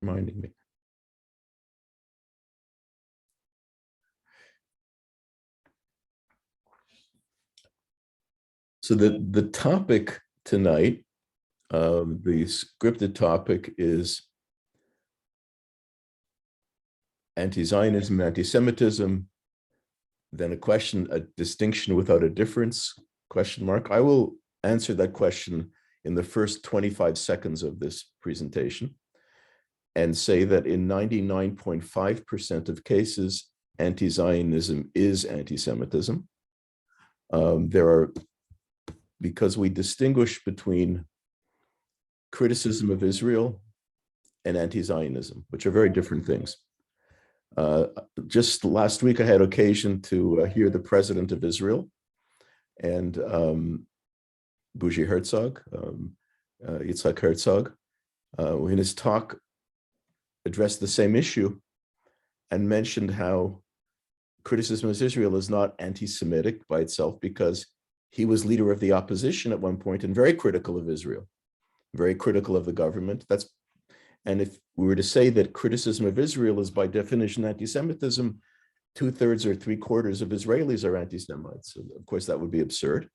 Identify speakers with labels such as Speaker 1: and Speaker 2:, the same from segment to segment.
Speaker 1: reminding me. So the topic tonight, the scripted topic is anti-Zionism, anti-Semitism, then a distinction without a difference, question mark. I will answer that question in the first 25 seconds of this presentation and say that in 99.5% of cases, anti-Zionism is anti-Semitism. Because we distinguish between criticism of Israel and anti-Zionism, which are very different things. Just last week, I had occasion to hear the president of Israel and Bougie Herzog, Yitzhak Herzog, who in his talk addressed the same issue and mentioned how criticism of Israel is not anti-Semitic by itself because he was leader of the opposition at one point and very critical of Israel, very critical of the government. And if we were to say that criticism of Israel is by definition anti-Semitism, 2/3 or 3/4 of Israelis are anti-Semites. So of course, that would be absurd.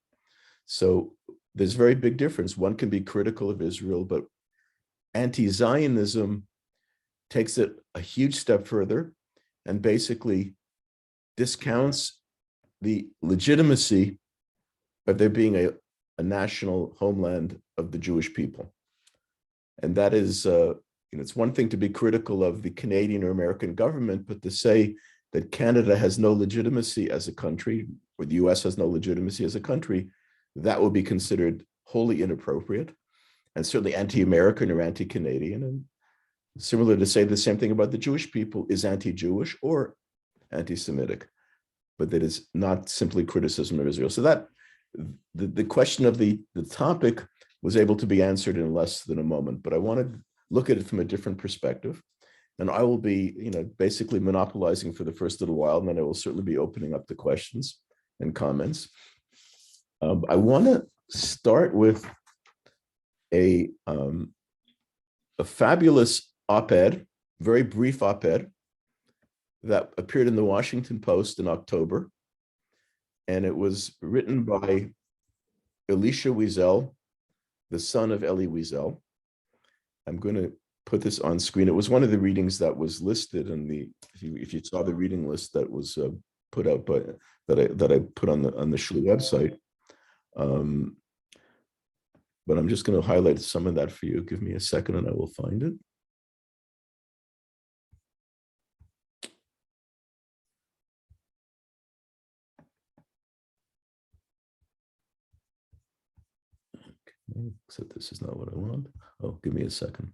Speaker 1: So there's a very big difference. One can be critical of Israel, but anti-Zionism takes it a huge step further and basically discounts the legitimacy of there being a national homeland of the Jewish people. And that is, it's one thing to be critical of the Canadian or American government, but to say that Canada has no legitimacy as a country, or the US has no legitimacy as a country, that would be considered wholly inappropriate and certainly anti-American or anti-Canadian. And similar to say the same thing about the Jewish people is anti-Jewish or anti-Semitic, but that is not simply criticism of Israel. So that the question of the topic was able to be answered in less than a moment, but I want to look at it from a different perspective. And I will be, basically monopolizing for the first little while, and then I will certainly be opening up the questions and comments. I want to start with a fabulous op-ed, very brief op-ed that appeared in the Washington Post in October. And it was written by Elisha Wiesel, the son of Elie Wiesel. I'm going to put this on screen. It was one of the readings that was listed in if you saw the reading list that was put out by that I put on the Shul website. But I'm just going to highlight some of that for you. Give me a second and I will find it. Except this is not what I want. Oh, give me a second.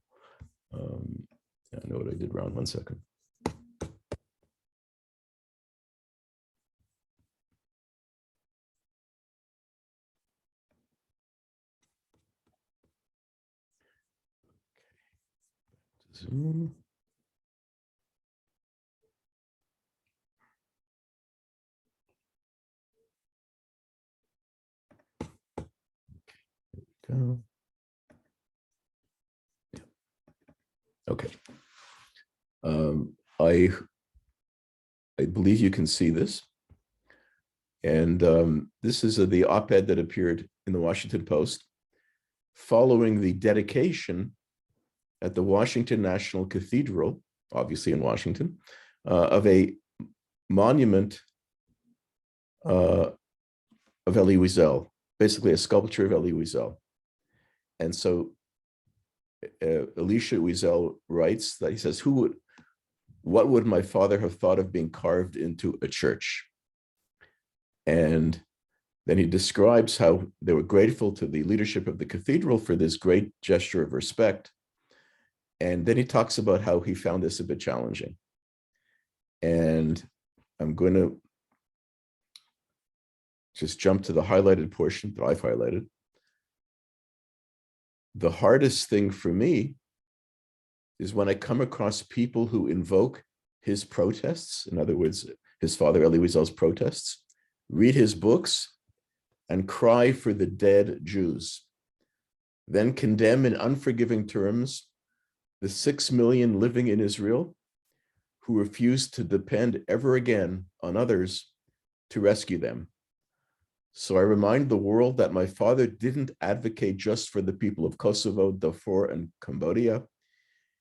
Speaker 1: Yeah, I know what I did wrong. 1 second. Zoom. Go. Yeah. Okay. I believe you can see this. And this is the op-ed that appeared in the Washington Post following the dedication at the Washington National Cathedral, obviously in Washington, of a monument of Elie Wiesel, basically a sculpture of Elie Wiesel. And so Elisha Wiesel writes that he says, what would my father have thought of being carved into a church? And then he describes how they were grateful to the leadership of the cathedral for this great gesture of respect. And then he talks about how he found this a bit challenging. And I'm going to just jump to the highlighted portion that I've highlighted. The hardest thing for me is when I come across people who invoke his protests, in other words, his father Elie Wiesel's protests, read his books, and cry for the dead Jews, then condemn in unforgiving terms the 6 million living in Israel who refused to depend ever again on others to rescue them. So I remind the world that my father didn't advocate just for the people of Kosovo, Darfur, and Cambodia.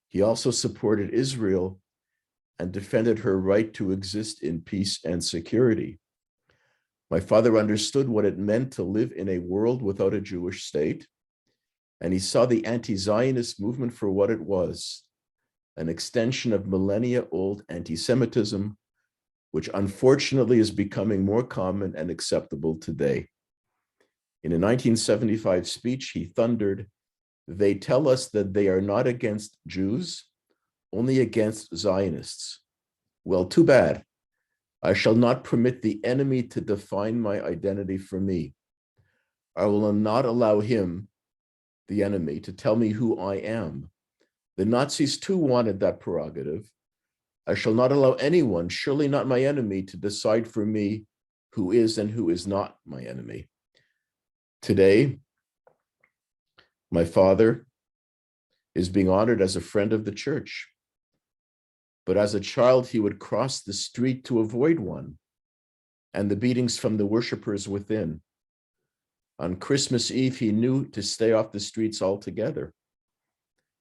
Speaker 1: He also supported Israel and defended her right to exist in peace and security. My father understood what it meant to live in a world without a Jewish state, and he saw the anti-Zionist movement for what it was, an extension of millennia-old anti-Semitism, which unfortunately is becoming more common and acceptable today. In a 1975 speech, he thundered, "They tell us that they are not against Jews, only against Zionists. Well, too bad. I shall not permit the enemy to define my identity for me. I will not allow him, the enemy, to tell me who I am. The Nazis too wanted that prerogative. I shall not allow anyone, surely not my enemy, to decide for me who is and who is not my enemy." Today, my father is being honored as a friend of the church. But as a child, he would cross the street to avoid one and the beatings from the worshipers within. On Christmas Eve, he knew to stay off the streets altogether.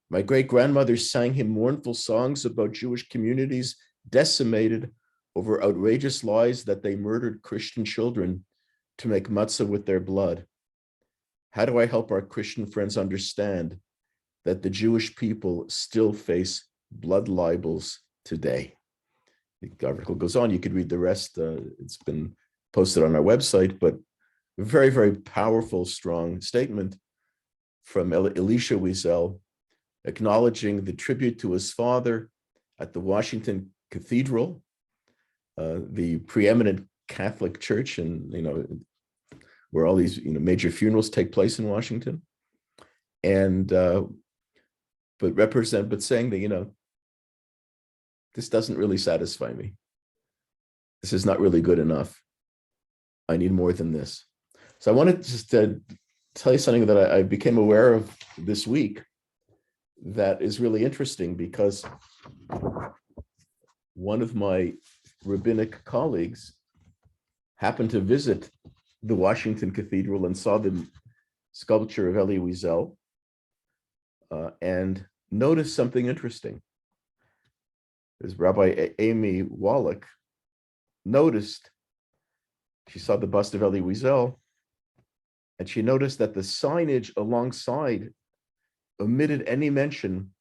Speaker 1: My great-grandmother sang him mournful songs about Jewish communities decimated over outrageous lies that they murdered Christian children to make matzah with their blood. How do I help our Christian friends understand that the Jewish people still face blood libels today? The article goes on. You could read the rest. It's been posted on our website, but a very, very powerful, strong statement from Elisha Wiesel, acknowledging the tribute to his father at the Washington Cathedral, the preeminent Catholic church, and where all these major funerals take place in Washington, and but saying that this doesn't really satisfy me. This is not really good enough. I need more than this. So I wanted just to tell you something that I became aware of this week that is really interesting, because one of my rabbinic colleagues happened to visit the Washington Cathedral and saw the sculpture of Elie Wiesel and noticed something interesting. As Rabbi Amy Wallach noticed, she saw the bust of Elie Wiesel, and she noticed that the signage alongside omitted any mention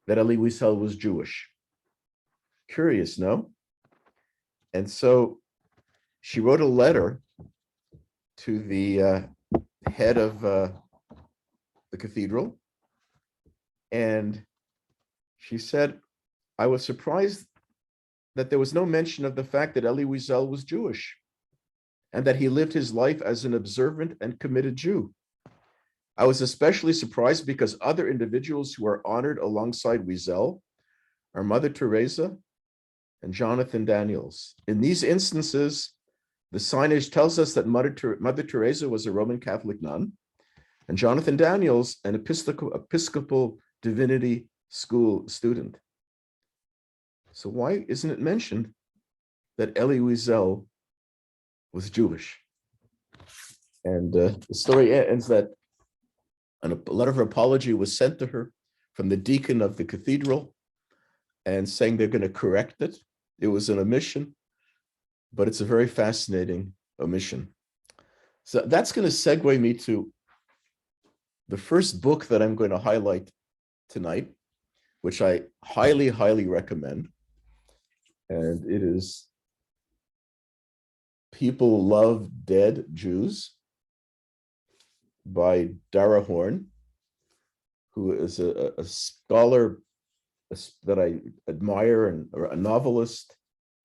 Speaker 1: that Elie Wiesel was Jewish. Curious, no? And so she wrote a letter to the head of the cathedral, and she said, "I was surprised that there was no mention of the fact that Elie Wiesel was Jewish and that he lived his life as an observant and committed Jew. I was especially surprised because other individuals who are honored alongside Wiesel are Mother Teresa and Jonathan Daniels. In these instances, the signage tells us that Mother Teresa was a Roman Catholic nun, and Jonathan Daniels, an Episcopal Divinity School student. So why isn't it mentioned that Elie Wiesel was Jewish?" And the story ends that a letter of apology was sent to her from the deacon of the cathedral, and saying they're going to correct it. It was an omission, but it's a very fascinating omission. So that's going to segue me to the first book that I'm going to highlight tonight, which I highly, highly recommend. And it is People Love Dead Jews by Dara Horn, who is a scholar that I admire, and a novelist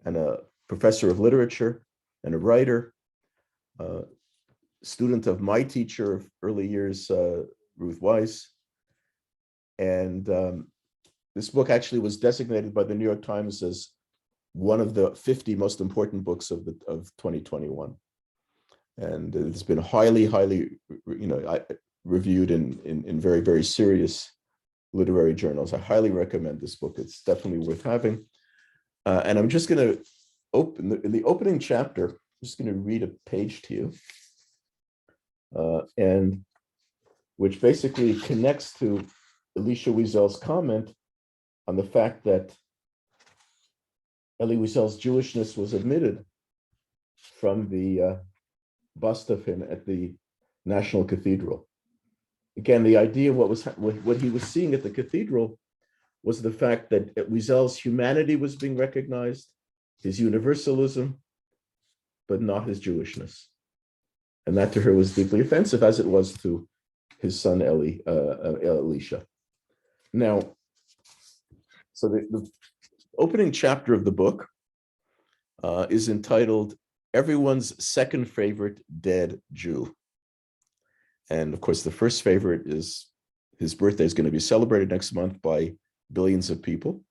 Speaker 1: and a professor of literature and a writer, student of my teacher of early years, Ruth Weiss. And this book actually was designated by the New York Times as one of the 50 most important books of 2021. And it's been highly, highly, reviewed in very, very serious literary journals. I highly recommend this book. It's definitely worth having. And I'm just going to open, in the opening chapter, I'm just going to read a page to you, and which basically connects to Elisha Wiesel's comment on the fact that Elie Wiesel's Jewishness was omitted from the bust of him at the National Cathedral. Again, the idea of what he was seeing at the cathedral was the fact that Wiesel's humanity was being recognized, his universalism, but not his Jewishness. And that to her was deeply offensive, as it was to his son Elisha. Now, so the opening chapter of the book is entitled Everyone's Second Favorite Dead Jew. And of course, the first favorite is his birthday is going to be celebrated next month by billions of people.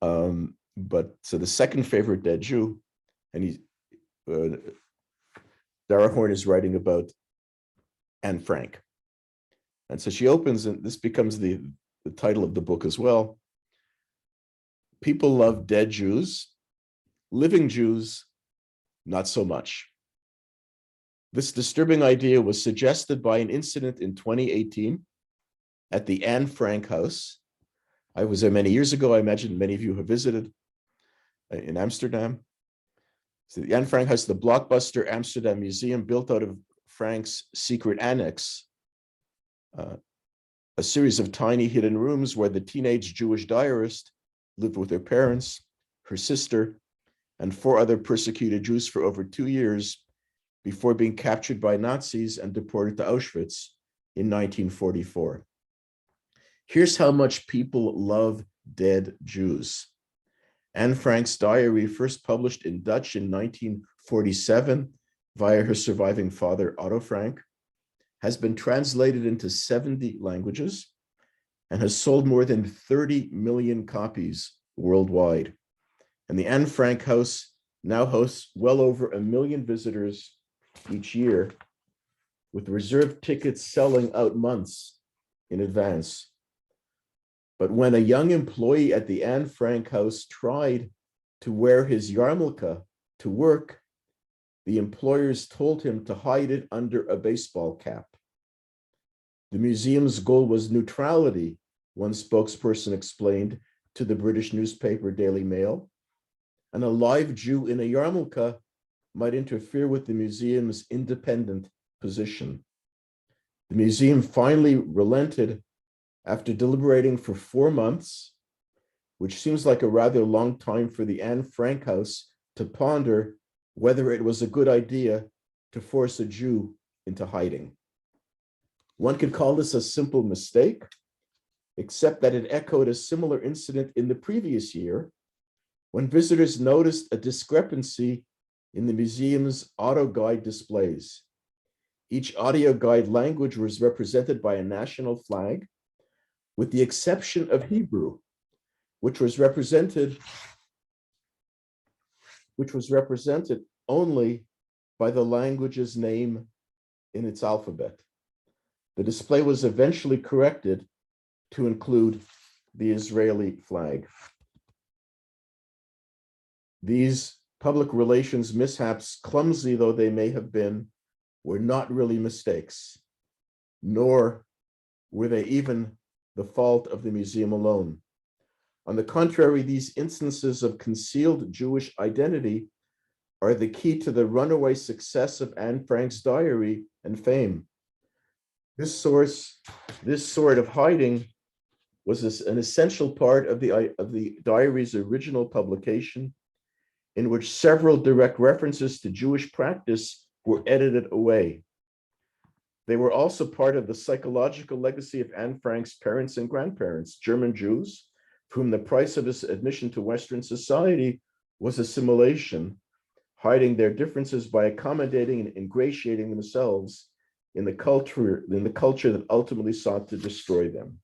Speaker 1: But so the second favorite dead Jew, and Dara Horn is writing about Anne Frank. And so she opens, and this becomes the title of the book as well. People love dead Jews, living Jews, not so much. This disturbing idea was suggested by an incident in 2018 at the Anne Frank house. I was there many years ago. I imagine many of you have visited in Amsterdam. So the Anne Frank house, the blockbuster Amsterdam museum built out of Frank's secret annex, a series of tiny hidden rooms where the teenage Jewish diarist lived with her parents, her sister, and 4 other persecuted Jews for over 2 years before being captured by Nazis and deported to Auschwitz in 1944. Here's how much people love dead Jews. Anne Frank's diary, first published in Dutch in 1947 via her surviving father, Otto Frank, has been translated into 70 languages and has sold more than 30 million copies worldwide. And the Anne Frank House now hosts well over 1 million visitors each year, with reserved tickets selling out months in advance. But when a young employee at the Anne Frank House tried to wear his yarmulke to work, the employers told him to hide it under a baseball cap. The museum's goal was neutrality, one spokesperson explained to the British newspaper Daily Mail, and a live Jew in a yarmulke might interfere with the museum's independent position. The museum finally relented after deliberating for 4 months, which seems like a rather long time for the Anne Frank House to ponder whether it was a good idea to force a Jew into hiding. One could call this a simple mistake, except that it echoed a similar incident in the previous year when visitors noticed a discrepancy in the museum's audio guide displays. Each audio guide language was represented by a national flag, with the exception of Hebrew, which was represented only by the language's name in its alphabet. The display was eventually corrected to include the Israeli flag. These public relations mishaps, clumsy though they may have been, were not really mistakes, nor were they even the fault of the museum alone. On the contrary, these instances of concealed Jewish identity are the key to the runaway success of Anne Frank's diary and fame. This sort of hiding was an essential part of the diary's original publication, in which several direct references to Jewish practice were edited away. They were also part of the psychological legacy of Anne Frank's parents and grandparents, German Jews, for whom the price of his admission to Western society was assimilation, hiding their differences by accommodating and ingratiating themselves in the culture that ultimately sought to destroy them.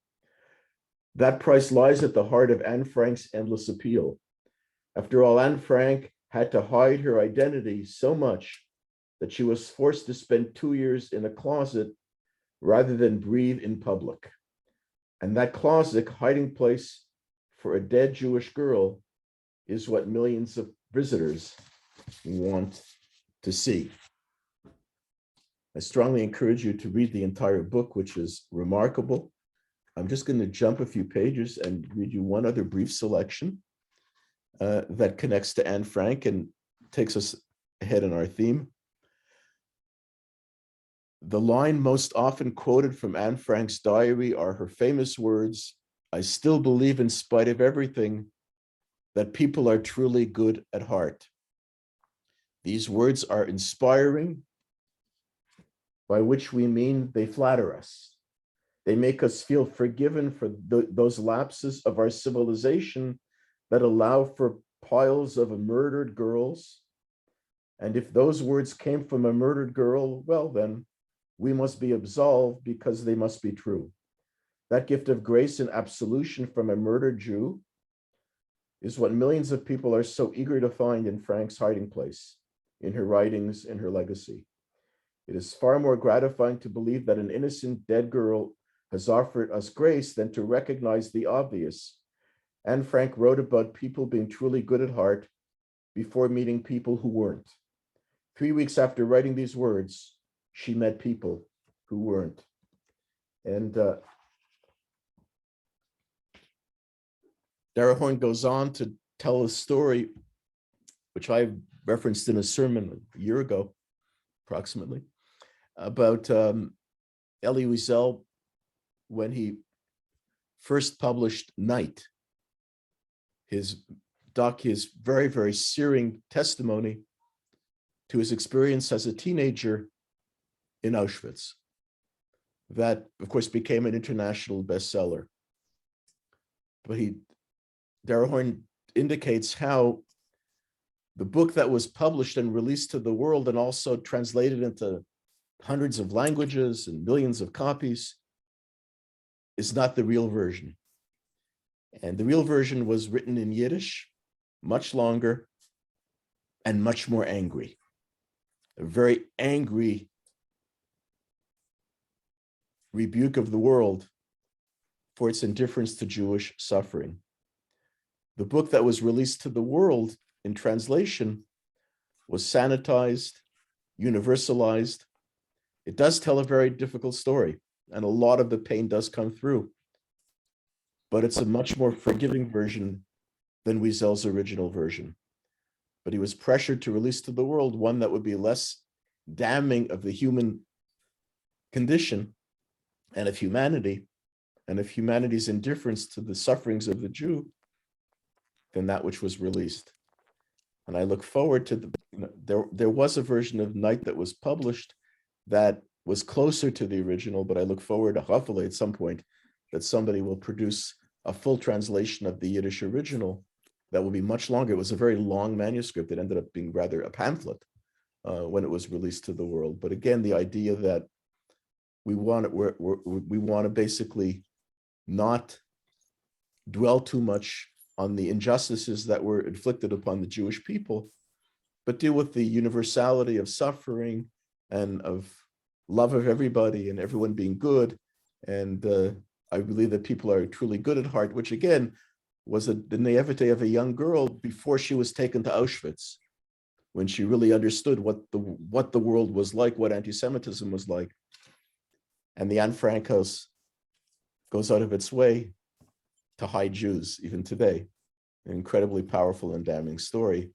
Speaker 1: That price lies at the heart of Anne Frank's endless appeal. After all, Anne Frank had to hide her identity so much that she was forced to spend 2 years in a closet rather than breathe in public. And that closet, hiding place for a dead Jewish girl, is what millions of visitors want to see. I strongly encourage you to read the entire book, which is remarkable. I'm just going to jump a few pages and read you one other brief selection that connects to Anne Frank and takes us ahead in our theme. The line most often quoted from Anne Frank's diary are her famous words, "I still believe in spite of everything that people are truly good at heart." These words are inspiring, by which we mean they flatter us. They make us feel forgiven for those lapses of our civilization that allow for piles of murdered girls. And if those words came from a murdered girl, well, then we must be absolved because they must be true. That gift of grace and absolution from a murdered Jew is what millions of people are so eager to find in Frank's hiding place, in her writings, in her legacy. It is far more gratifying to believe that an innocent dead girl has offered us grace than to recognize the obvious. Anne Frank wrote about people being truly good at heart before meeting people who weren't. 3 weeks after writing these words, she met people who weren't. And Dara Horn goes on to tell a story, which I referenced in a sermon a year ago, approximately, about Elie Wiesel when he first published Night, his very, very searing testimony to his experience as a teenager in Auschwitz. That, of course, became an international bestseller. But Dara Horn indicates how the book that was published and released to the world and also translated into hundreds of languages and millions of copies is not the real version. And the real version was written in Yiddish, much longer and much more angry. A very angry rebuke of the world for its indifference to Jewish suffering. The book that was released to the world in translation was sanitized, universalized. It does tell a very difficult story, and a lot of the pain does come through. But it's a much more forgiving version than Wiesel's original version. But he was pressured to release to the world one that would be less damning of the human condition and of humanity, and of humanity's indifference to the sufferings of the Jew than that which was released. And I look forward to there was a version of Night that was published that was closer to the original, but I look forward to hopefully at some point that somebody will produce a full translation of the Yiddish original that will be much longer. It was a very long manuscript. It ended up being rather a pamphlet when it was released to the world. But again, the idea that we want to basically not dwell too much on the injustices that were inflicted upon the Jewish people, but deal with the universality of suffering and of love of everybody and everyone being good. And I believe that people are truly good at heart, which again was the naivete of a young girl before she was taken to Auschwitz, when she really understood what the world was like, what anti-Semitism was like. And the Anne Frank house goes out of its way to hide Jews, even today. An incredibly powerful and damning story,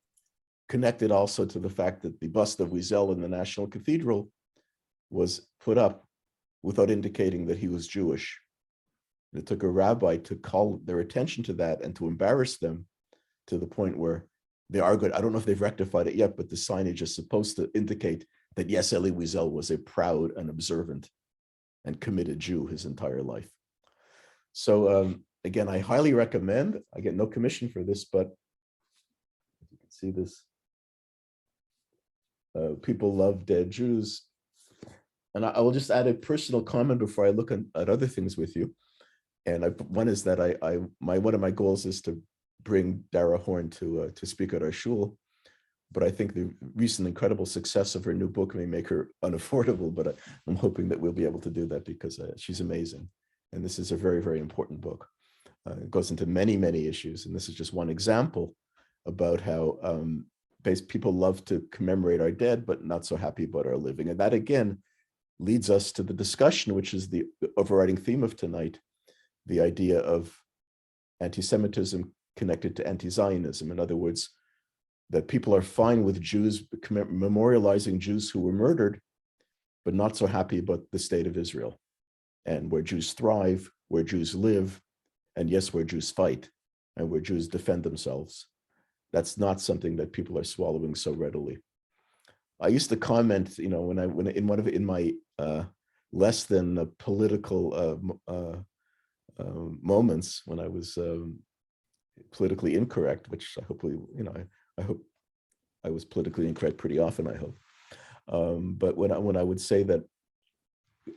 Speaker 1: connected also to the fact that the bust of Wiesel in the National Cathedral was put up without indicating that he was Jewish. And it took a rabbi to call their attention to that and to embarrass them to the point where they are good. I don't know if they've rectified it yet, but the signage is supposed to indicate that yes, Elie Wiesel was a proud and observant and committed Jew his entire life. So again, I highly recommend. I get no commission for this, but you can see this. People love dead Jews. And I will just add a personal comment before I look at other things with you. And one is that one of my goals is to bring Dara Horn to speak at our shul. But I think the recent incredible success of her new book may make her unaffordable, but I'm hoping that we'll be able to do that because she's amazing. And this is a very, very important book. It goes into many, many issues. And this is just one example about how people love to commemorate our dead, but not so happy about our living. And that, again, leads us to the discussion, which is the overriding theme of tonight, the idea of anti-Semitism connected to anti-Zionism. In other words, that people are fine with Jews memorializing Jews who were murdered, but not so happy about the state of Israel and where Jews thrive, where Jews live, and yes, where Jews fight and where Jews defend themselves. That's not something that people are swallowing so readily. I used to comment, when in my less than political moments when I was politically incorrect, which hopefully, I hope I was politically incorrect pretty often, I hope. But when I would say that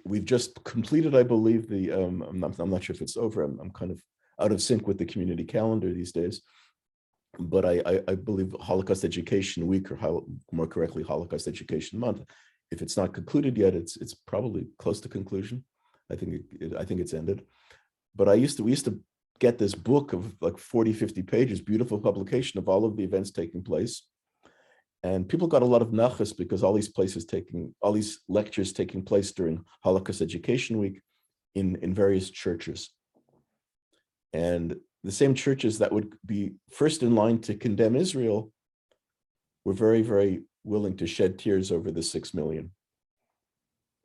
Speaker 1: we've just completed, I believe, I'm not sure if it's over. I'm kind of out of sync with the community calendar these days. But I believe Holocaust Education Week, or more correctly, Holocaust Education Month, if it's not concluded yet, it's probably close to conclusion. I think it's ended. But we used to get this book of like 40, 50 pages, beautiful publication of all of the events taking place. And people got a lot of nachas because all these lectures taking place during Holocaust Education Week in various churches. And the same churches that would be first in line to condemn Israel were very, very willing to shed tears over the 6 million.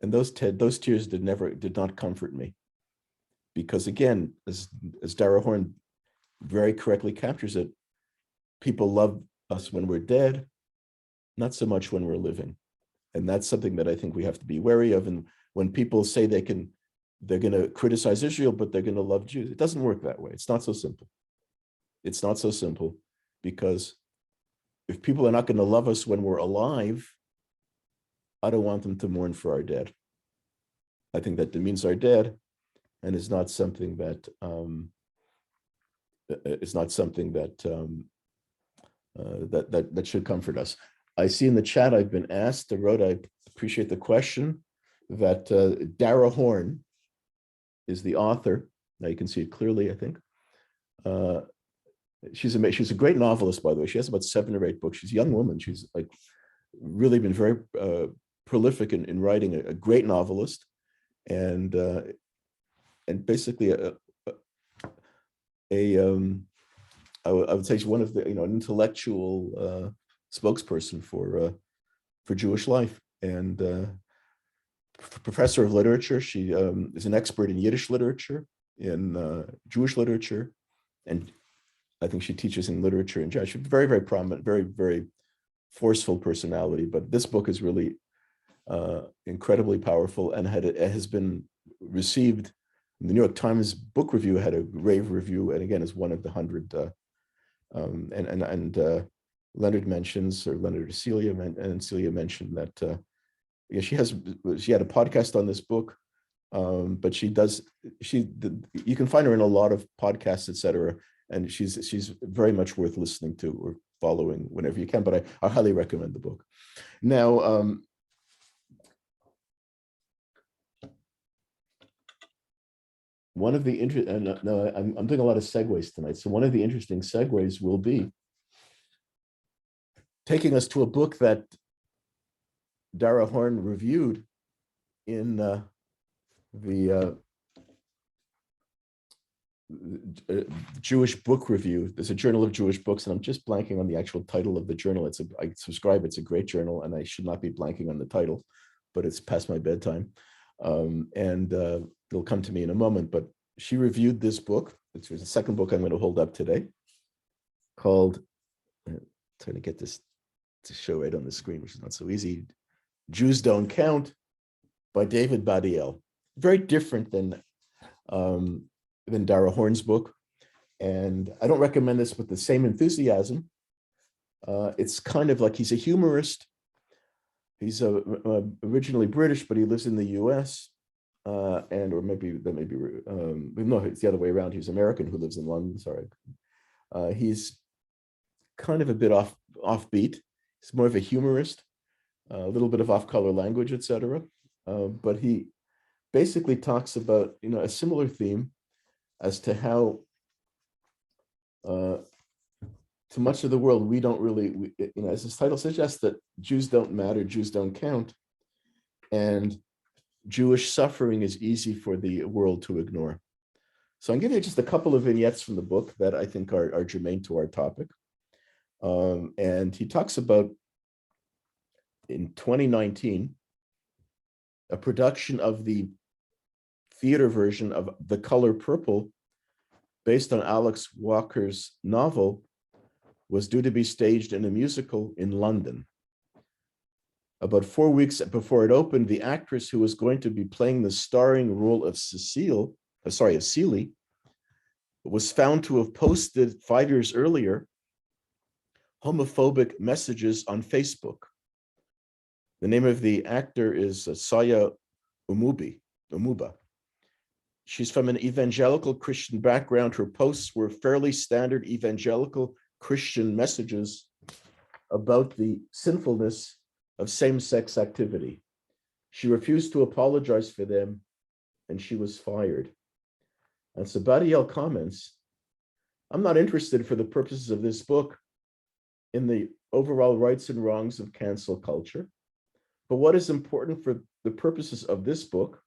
Speaker 1: And those tears did not comfort me. Because again, as Dara Horn very correctly captures it, people love us when we're dead, not so much when we're living. And that's something that I think we have to be wary of. And when people say they're going to criticize Israel, but they're going to love Jews, it doesn't work that way. It's not so simple. It's not so simple, because if people are not going to love us when we're alive, I don't want them to mourn for our dead. I think that demeans our dead, and is not something that that should comfort us. I see in the chat I've been asked, I wrote, I appreciate the question, that Dara Horn is the author. Now you can see it clearly, I think. She's a great novelist, by the way. She has about 7 or 8 books. She's a young woman. She's like really been very prolific in writing, a great novelist, and basically I would say she's one of the, an intellectual spokesperson for Jewish life, and professor of literature. She is an expert in Yiddish literature, in Jewish literature, and I think she teaches in literature in Jewish. She's very, very prominent, very, very forceful personality. But this book is really incredibly powerful, and has been received. The New York Times Book Review had a rave review, and again is one of the 100. Leonard mentions, or Leonard and Celia mentioned that she had a podcast on this book, but you can find her in a lot of podcasts, etc. And she's very much worth listening to or following whenever you can. But I highly recommend the book. Now, one of the I'm doing a lot of segues tonight. So one of the interesting segues will be taking us to a book that Dara Horn reviewed in the Jewish Book Review. There's a Journal of Jewish Books, and I'm just blanking on the actual title of the journal. I subscribe. It's a great journal, and I should not be blanking on the title, but it's past my bedtime. It'll come to me in a moment. But she reviewed this book. It's the second book I'm going to hold up today, called, trying to get this to show right on the screen, which is not so easy, Jews Don't Count, by David Badiel. Very different than Dara Horn's book. And I don't recommend this with the same enthusiasm. It's kind of like, he's a humorist. He's originally British, but he lives in the US. No, it's the other way around. He's American who lives in London, sorry. He's kind of a bit offbeat. He's more of a humorist, a little bit of off-color language, etc. But basically talks about, a similar theme as to how to much of the world, we don't really, as this title suggests, that Jews don't matter, Jews don't count, and Jewish suffering is easy for the world to ignore. So I'm giving you just a couple of vignettes from the book that I think are germane to our topic. And he talks about, in 2019, a production of the theater version of The Color Purple, based on Alice Walker's novel, was due to be staged in a musical in London. About 4 weeks before it opened, the actress who was going to be playing the starring role of Celie, was found to have posted 5 years earlier homophobic messages on Facebook. The name of the actor is Saya Umuba. She's from an evangelical Christian background. Her posts were fairly standard evangelical Christian messages about the sinfulness of same-sex activity. She refused to apologize for them, and she was fired. And Sabatiel comments, I'm not interested for the purposes of this book in the overall rights and wrongs of cancel culture. But what is important for the purposes of this book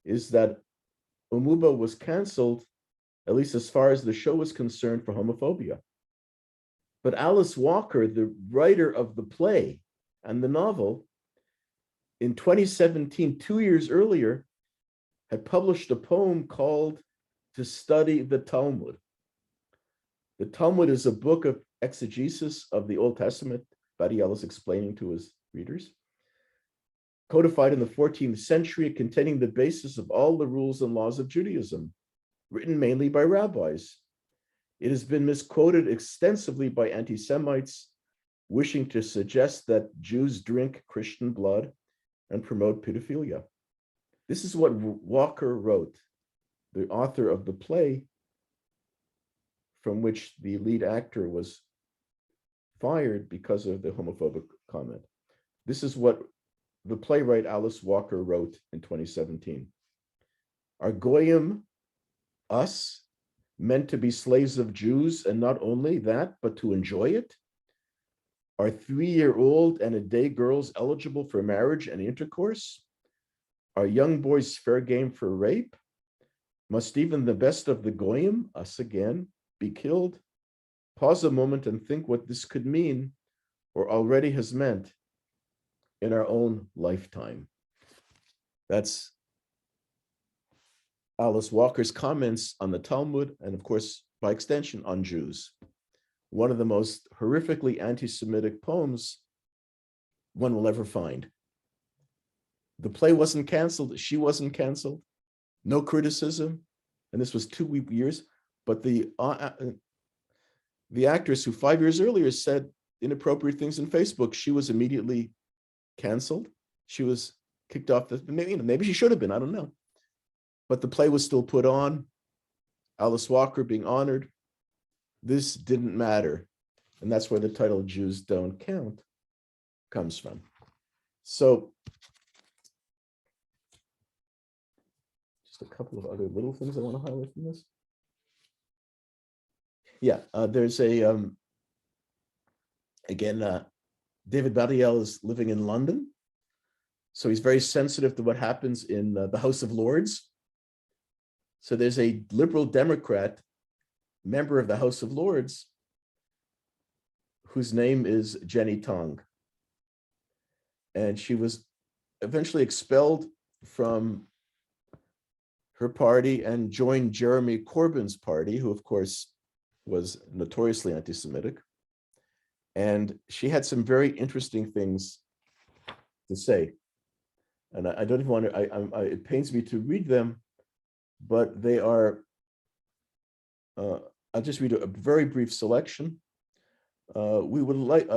Speaker 1: is that Umuba was canceled, at least as far as the show was concerned, for homophobia. But Alice Walker, the writer of the play and the novel, in 2017, 2 years earlier, had published a poem called To Study the Talmud. The Talmud is a book of exegesis of the Old Testament, Badiel is explaining to his readers, codified in the 14th century, containing the basis of all the rules and laws of Judaism, written mainly by rabbis. It has been misquoted extensively by anti-Semites wishing to suggest that Jews drink Christian blood and promote pedophilia. This is what Walker wrote, the author of the play from which the lead actor was fired because of the homophobic comment. This is what the playwright Alice Walker wrote in 2017. Are Goyim, us, meant to be slaves of Jews, and not only that, but to enjoy it? Are 3-year-old and a day girls eligible for marriage and intercourse? Are young boys fair game for rape? Must even the best of the Goyim, us again, be killed? Pause a moment and think what this could mean, or already has meant, in our own lifetime. That's Alice Walker's comments on the Talmud, and of course, by extension, on Jews. One of the most horrifically anti-Semitic poems one will ever find. The play wasn't canceled, she wasn't canceled, no criticism, and this was 2 years, but the actress who 5 years earlier said inappropriate things in Facebook, she was immediately canceled. She was kicked off maybe she should have been, I don't know. But the play was still put on, Alice Walker being honored. This didn't matter. And that's where the title Jews Don't Count comes from. So just a couple of other little things I want to highlight from this. Yeah, there's a, again, David Badiel is living in London. So he's very sensitive to what happens in the House of Lords. So there's a liberal Democrat member of the House of Lords whose name is Jenny Tong. And she was eventually expelled from her party and joined Jeremy Corbyn's party, who of course was notoriously anti-Semitic. And she had some very interesting things to say. And I don't even want to, it pains me to read them, but they are, I'll just read a very brief selection. We would like,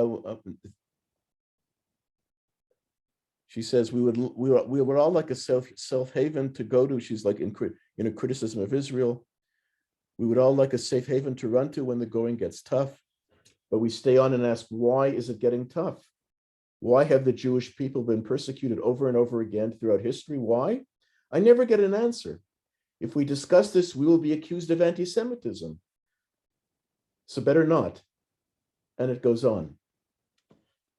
Speaker 1: she says, we would all like a safe haven to go to. She's like in a criticism of Israel. We would all like a safe haven to run to when the going gets tough. But we stay on and ask, why is it getting tough? Why have the Jewish people been persecuted over and over again throughout history? Why? I never get an answer. If we discuss this, we will be accused of anti-Semitism. So better not. And it goes on.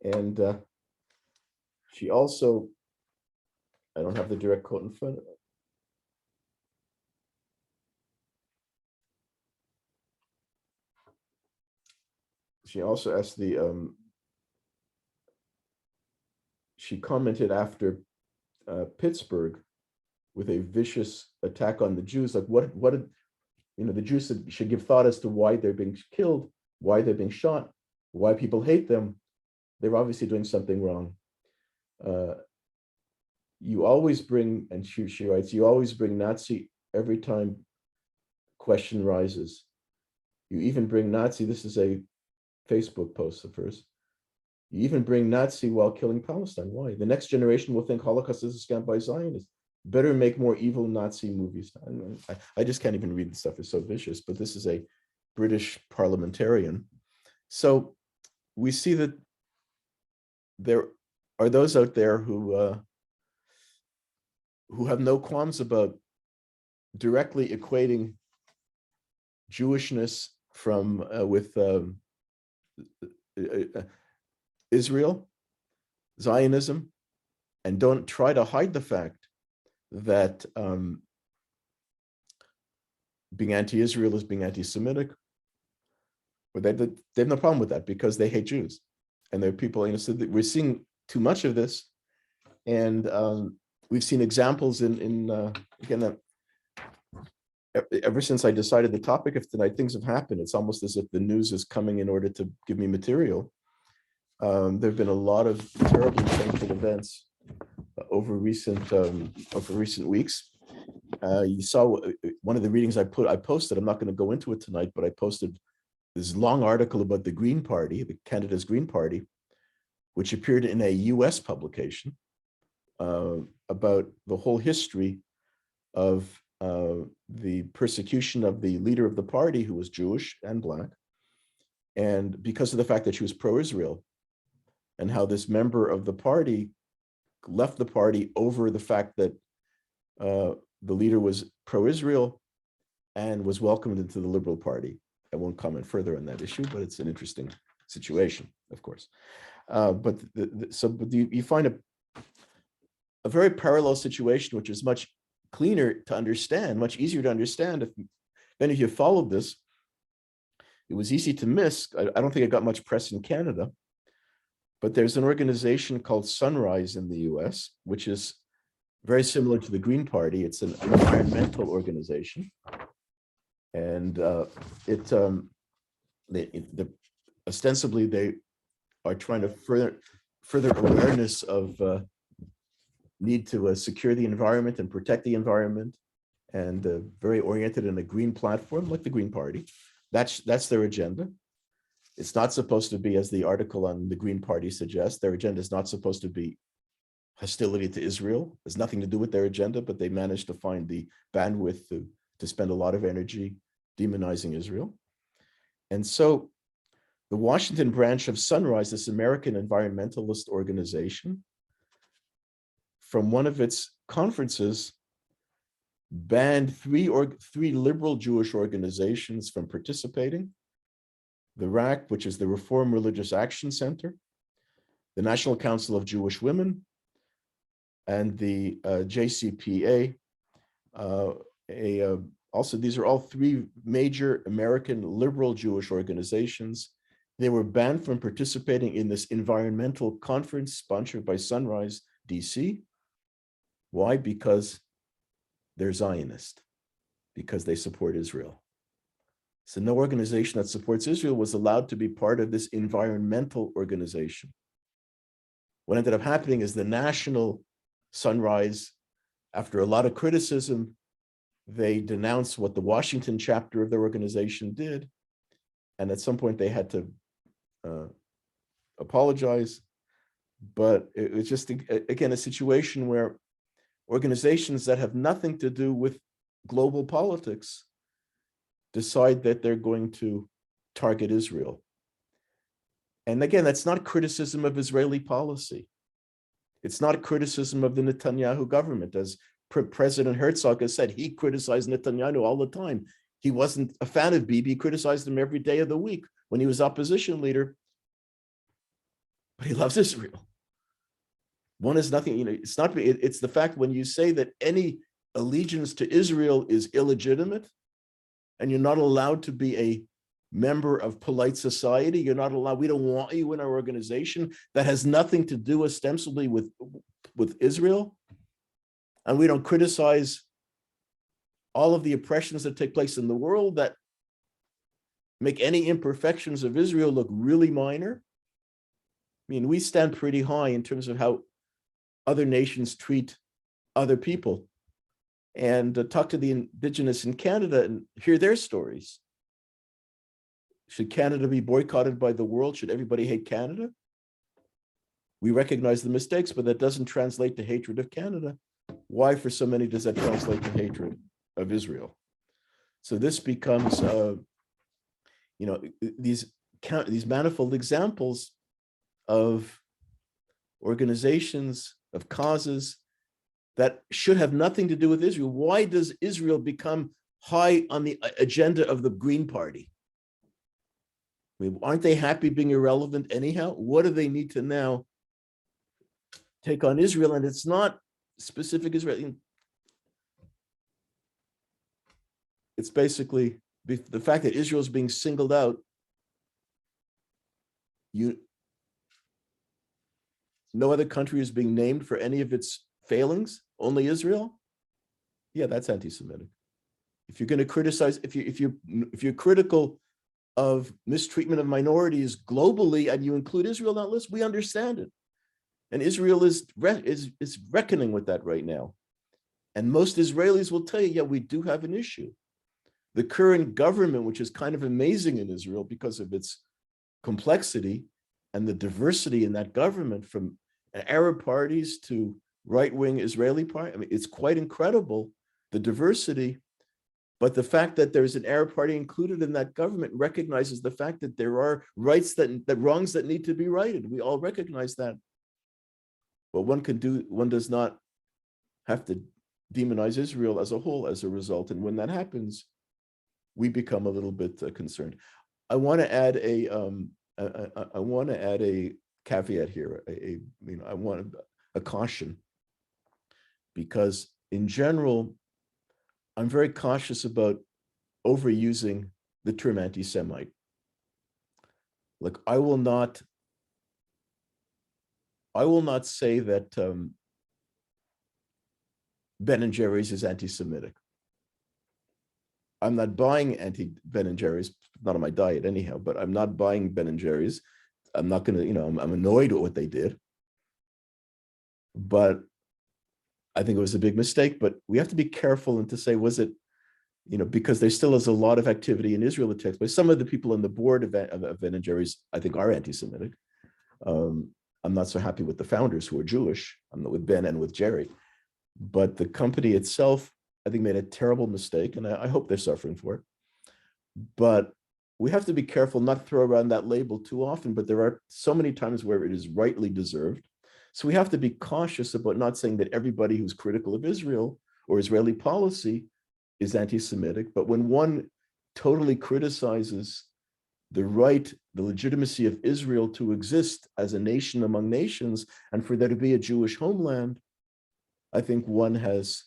Speaker 1: And she also, I don't have the direct quote in front of me. She also asked she commented after Pittsburgh with a vicious attack on the Jews, like what the Jews should give thought as to why they're being killed, why they're being shot, why people hate them. They're obviously doing something wrong. You always bring, and she writes, you always bring Nazi every time question rises. You even bring Nazi, this is a Facebook post of hers. You even bring Nazi while killing Palestine. Why? The next generation will think Holocaust is a scam by Zionists. Better make more evil Nazi movies. I just can't even read the stuff. It's so vicious, but this is a British parliamentarian. So we see that there are those out there who have no qualms about directly equating Jewishness from with Israel, Zionism, and don't try to hide the fact that being anti-Israel is being anti-Semitic. But they have no problem with that because they hate Jews. And there are people, so we're seeing too much of this. And we've seen examples again, ever since I decided the topic of tonight, things have happened. It's almost as if the news is coming in order to give me material. There have been a lot of terribly painful events over recent weeks. You saw one of the readings I posted. I'm not going to go into it tonight, but I posted this long article about the Green Party, Canada's Green Party, which appeared in a US publication about the whole history of the persecution of the leader of the party, who was Jewish and Black, and because of the fact that she was pro-Israel, and how this member of the party left the party over the fact that the leader was pro-Israel and was welcomed into the Liberal Party. I won't comment further on that issue, but it's an interesting situation, of course. But you find a very parallel situation, which is much cleaner to understand, much easier to understand. If any of you followed this, it was easy to miss. I don't think it got much press in Canada, but there's an organization called Sunrise in the US, which is very similar to the Green Party. It's an environmental organization. And ostensibly they are trying to further awareness of need to secure the environment and protect the environment, and very oriented in a green platform like the Green Party. That's their agenda. It's not supposed to be, as the article on the Green Party suggests, their agenda is not supposed to be hostility to Israel. It has nothing to do with their agenda, but they managed to find the bandwidth to spend a lot of energy demonizing Israel. And so the Washington branch of Sunrise, this American environmentalist organization, from one of its conferences, banned three liberal Jewish organizations from participating: the RAC, which is the Reform Religious Action Center, the National Council of Jewish Women, and the JCPA. Also, these are all three major American liberal Jewish organizations. They were banned from participating in this environmental conference sponsored by Sunrise, DC. Why? Because they're Zionist, because they support Israel. So no organization that supports Israel was allowed to be part of this environmental organization. What ended up happening is the national Sunrise, after a lot of criticism, they denounced what the Washington chapter of their organization did. And at some point they had to apologize. But it was just, again, a situation where organizations that have nothing to do with global politics decide that they're going to target Israel. And again, that's not criticism of Israeli policy. It's not a criticism of the Netanyahu government, as President Herzog has said, he criticized Netanyahu all the time. He wasn't a fan of Bibi, he criticized him every day of the week when he was opposition leader, but he loves Israel. One is nothing, it's not, it's the fact when you say that any allegiance to Israel is illegitimate and you're not allowed to be a member of polite society, you're not allowed, we don't want you in our organization, that has nothing to do ostensibly with Israel. And we don't criticize all of the oppressions that take place in the world that make any imperfections of Israel look really minor. I mean, we stand pretty high in terms of how other nations treat other people. And talk to the indigenous in Canada and hear their stories. Should Canada be boycotted by the world? Should everybody hate Canada? We recognize the mistakes, but that doesn't translate to hatred of Canada. Why for so many does that translate to hatred of Israel? So this becomes, these manifold examples of organizations, of causes that should have nothing to do with Israel. Why does Israel become high on the agenda of the Green Party? I mean, aren't they happy being irrelevant anyhow? What do they need to now take on Israel? And it's not specific Israel. It's basically the fact that Israel is being singled out. No other country is being named for any of its failings, only Israel. Yeah, that's anti-Semitic. If you're going to criticize, if you're critical of mistreatment of minorities globally and you include Israel in that list, we understand it. And Israel is reckoning with that right now. And most Israelis will tell you, yeah, we do have an issue. The current government, which is kind of amazing in Israel because of its complexity and the diversity in that government, from Arab parties to right-wing Israeli party, I mean, it's quite incredible, the diversity. But the fact that there's an Arab party included in that government recognizes the fact that there are wrongs that need to be righted. We all recognize that. But one does not have to demonize Israel as a whole as a result. And when that happens, we become a little bit concerned. I want to add a caveat here. I want a caution, because in general, I'm very cautious about overusing the term anti-Semite. Like, I will not say that Ben and Jerry's is anti-Semitic. I'm not buying Ben and Jerry's, not on my diet anyhow, but I'm not buying Ben and Jerry's. I'm not going to, I'm annoyed with what they did. But I think it was a big mistake, but we have to be careful and to say, was it, because there still is a lot of activity in Israel that takes place. Some of the people on the board of Ben and Jerry's, I think, are anti-Semitic. I'm not so happy with the founders who are Jewish. I'm not with Ben and with Jerry. But the company itself, I think, made a terrible mistake, and I hope they're suffering for it. But we have to be careful not to throw around that label too often, but there are so many times where it is rightly deserved. So we have to be cautious about not saying that everybody who's critical of Israel or Israeli policy is anti-Semitic, but when one totally criticizes the legitimacy of Israel to exist as a nation among nations and for there to be a Jewish homeland, I think one has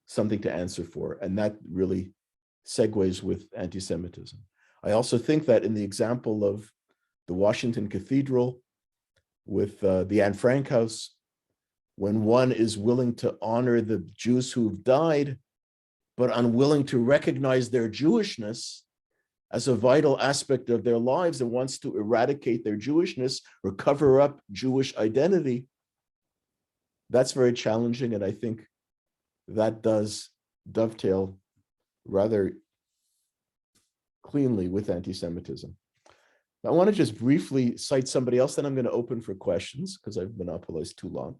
Speaker 1: something to answer for. And that really segues with anti-Semitism. I also think that in the example of the Washington Cathedral with the Anne Frank House, when one is willing to honor the Jews who've died, but unwilling to recognize their Jewishness as a vital aspect of their lives and wants to eradicate their Jewishness or cover up Jewish identity, that's very challenging. And I think that does dovetail rather cleanly with anti-Semitism. I want to just briefly cite somebody else, then I'm going to open for questions because I've monopolized too long.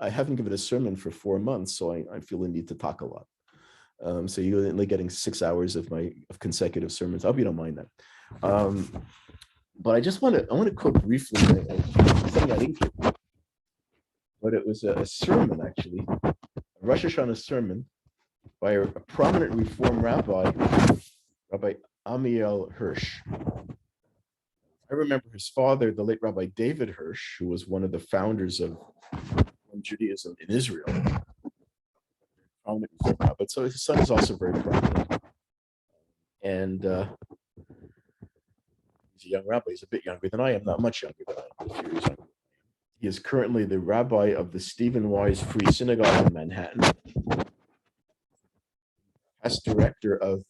Speaker 1: I haven't given a sermon for 4 months, so I feel the need to talk a lot. So you're only getting 6 hours of consecutive sermons. I hope you don't mind that. But I want to quote briefly something I didn't, but it was a sermon actually a Rosh Hashanah sermon by a prominent Reform rabbi, Rabbi Amiel Hirsch. I remember his father, the late Rabbi David Hirsch, who was one of the founders of Judaism in Israel. Prominent Reform rabbi, but so his son is also very prominent. And he's a young rabbi. He's a bit younger than I am, not much younger than I am, a few years younger. He is currently the rabbi of the Stephen Wise Free Synagogue in Manhattan, past director of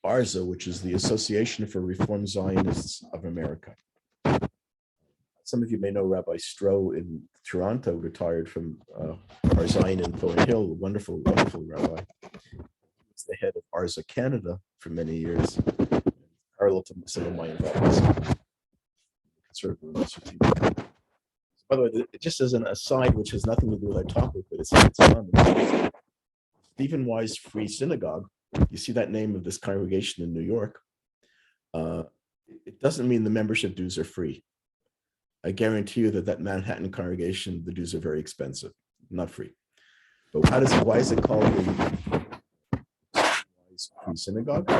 Speaker 1: ARZA, which is the Association for Reform Zionists of America. Some of you may know Rabbi Stroh in Toronto, retired from our Zion in Thorn Hill, wonderful, wonderful rabbi. He was the head of ARZA Canada for many years, parallel to some of my involvements. Conservative. By the way, just as an aside, which has nothing to do with our topic, but it's fun. Stephen Wise Free Synagogue, you see that name of this congregation in New York. It doesn't mean the membership dues are free. I guarantee you that Manhattan congregation, the dues are very expensive, not free. But why is it called the Wise Free Synagogue?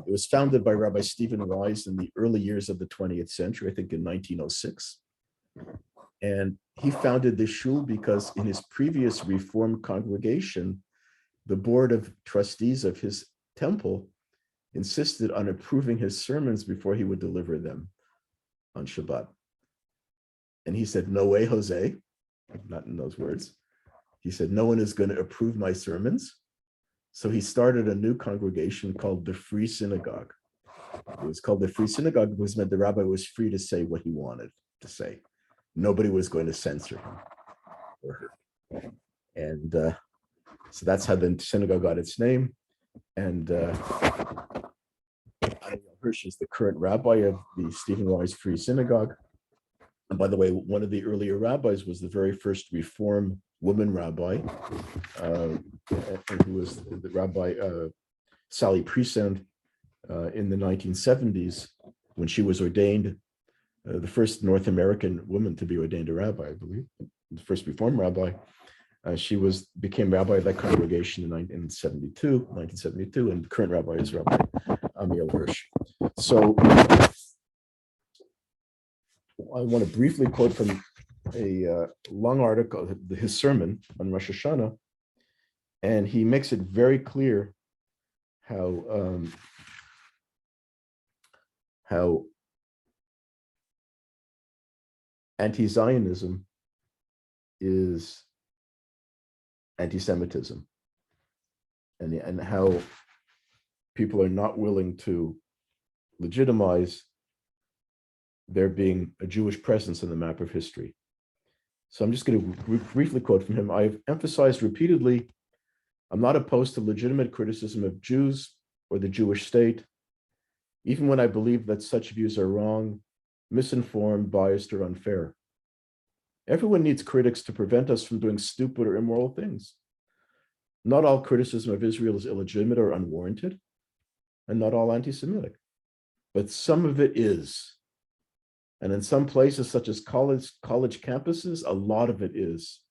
Speaker 1: It was founded by Rabbi Stephen Wise in the early years of the 20th century, I think in 1906. And he founded this shul because in his previous Reform congregation, the board of trustees of his temple insisted on approving his sermons before he would deliver them on Shabbat. And he said, "No way, Jose," not in those words. He said, "No one is going to approve my sermons." So he started a new congregation called the Free Synagogue. It was called the Free Synagogue because it meant the rabbi was free to say what he wanted to say. Nobody was going to censor him or her. And so that's how the synagogue got its name. And Hirsch is the current rabbi of the Stephen Wise Free Synagogue. And by the way, one of the earlier rabbis was the very first Reform woman rabbi, who was the Rabbi Sally Presend in the 1970s when she was ordained. The first North American woman to be ordained a rabbi, I believe, the first Reform rabbi. She became rabbi of that congregation in 1972, and the current rabbi is Rabbi Amiel Hirsch. So I want to briefly quote from a long article, his sermon on Rosh Hashanah, and he makes it very clear how anti-Zionism is anti-Semitism, and how people are not willing to legitimize there being a Jewish presence in the map of history. So I'm just going to briefly quote from him. "I've emphasized repeatedly, I'm not opposed to legitimate criticism of Jews or the Jewish state, even when I believe that such views are wrong, misinformed, biased, or unfair. Everyone needs critics to prevent us from doing stupid or immoral things. Not all criticism of Israel is illegitimate or unwarranted, and not all anti-Semitic, but some of it is. And in some places, such as college campuses, a lot of it is.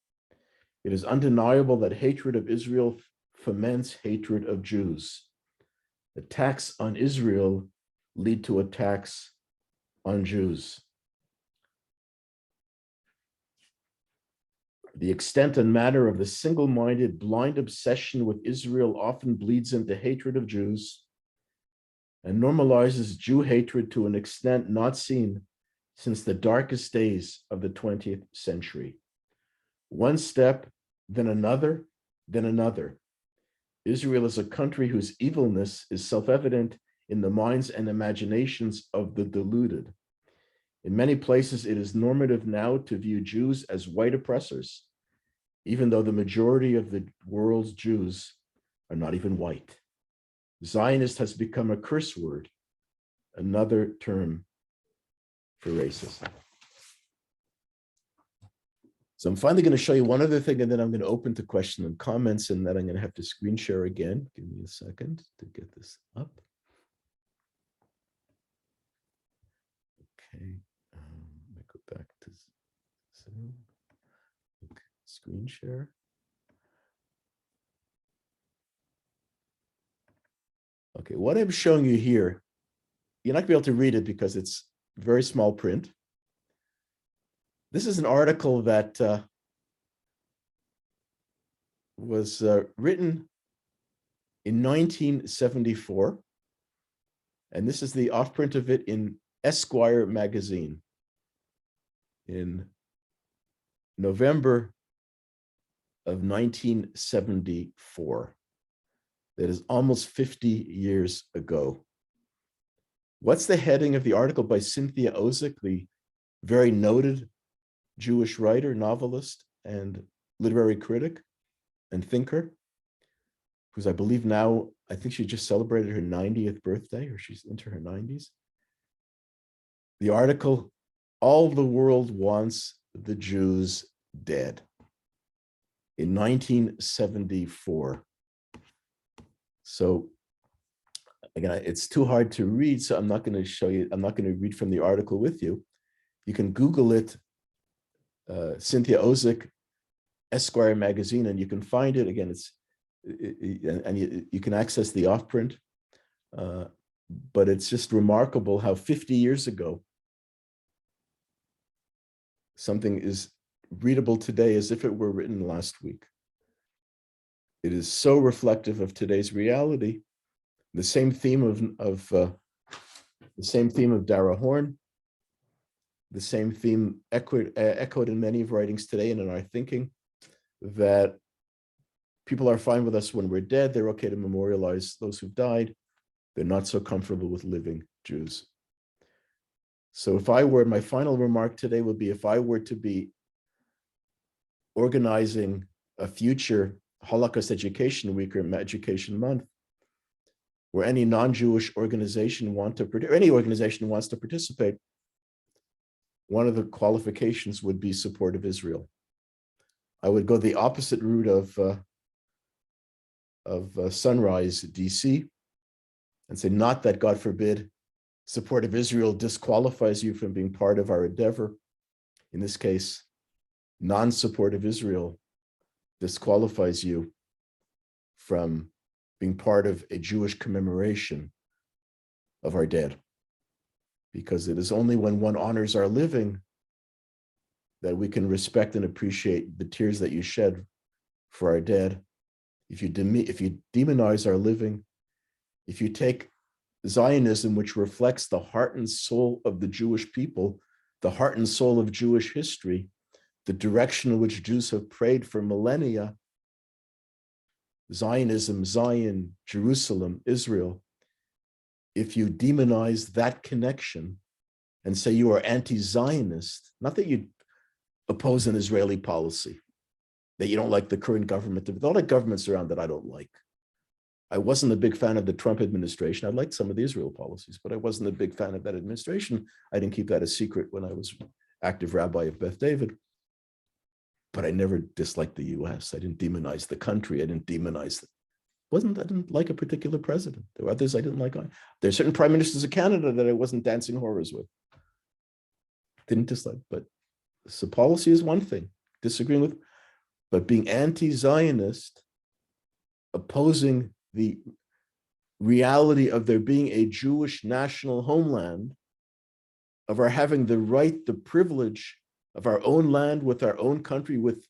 Speaker 1: It is undeniable that hatred of Israel foments hatred of Jews. Attacks on Israel lead to attacks on Jews. The extent and matter of the single-minded, blind obsession with Israel often bleeds into hatred of Jews and normalizes Jew hatred to an extent not seen since the darkest days of the 20th century. One step, then another, then another. Israel is a country whose evilness is self-evident in the minds and imaginations of the deluded. In many places, it is normative now to view Jews as white oppressors, even though the majority of the world's Jews are not even white. Zionist has become a curse word, another term for racism. So I'm finally going to show you one other thing, and then I'm going to open to questions and comments, and then I'm going to have to screen share again. Give me a second to get this up. Okay, let me go back to Zoom. Okay, screen share. Okay, what I'm showing you here, you're not gonna be able to read it because it's very small print. This is an article that was written in 1974, and this is the off print of it in Esquire magazine in November of 1974. That is almost 50 years ago. What's the heading of the article by Cynthia Ozick, the very noted Jewish writer, novelist, and literary critic and thinker, who's, I believe now, I think she just celebrated her 90th birthday, or she's into her 90s. The article, All the World Wants the Jews Dead, in 1974. So again, it's too hard to read, so I'm not going to show you, I'm not going to read from the article with you. You can Google it, Cynthia Ozick, Esquire magazine, and you can find it. Again, and you can access the off print, but it's just remarkable how 50 years ago something is readable today as if it were written last week. It is so reflective of today's reality. The same theme of Dara Horn, the same theme echoed in many of writings today and in our thinking, that people are fine with us when we're dead. They're okay to memorialize those who've died. They're not so comfortable with living Jews. So if I were, my final remark today would be, if I were to be organizing a future Holocaust Education Week or Education Month, where any non-Jewish organization any organization wants to participate, one of the qualifications would be support of Israel. I would go the opposite route of Sunrise, DC, and say, not that, God forbid, support of Israel disqualifies you from being part of our endeavor. In this case, non-support of Israel disqualifies you from being part of a Jewish commemoration of our dead. Because it is only when one honors our living that we can respect and appreciate the tears that you shed for our dead. If you demonize our living, if you take Zionism, which reflects the heart and soul of the Jewish people, the heart and soul of Jewish history, the direction in which Jews have prayed for millennia, Zionism, Zion, Jerusalem, Israel, if you demonize that connection and say you are anti-Zionist, not that you oppose an Israeli policy, that you don't like the current government, there are a lot of governments around that I don't like. I wasn't a big fan of the Trump administration. I liked some of the Israel policies, but I wasn't a big fan of that administration. I didn't keep that a secret when I was active rabbi of Beth David. But I never disliked the US. I didn't demonize the country. I didn't demonize I didn't like a particular president. There were others I didn't like. There are certain prime ministers of Canada that I wasn't dancing horrors with. Didn't dislike, but so policy is one thing, disagreeing with, but being anti-Zionist, opposing the reality of there being a Jewish national homeland, of our having the right, the privilege of our own land with our own country, with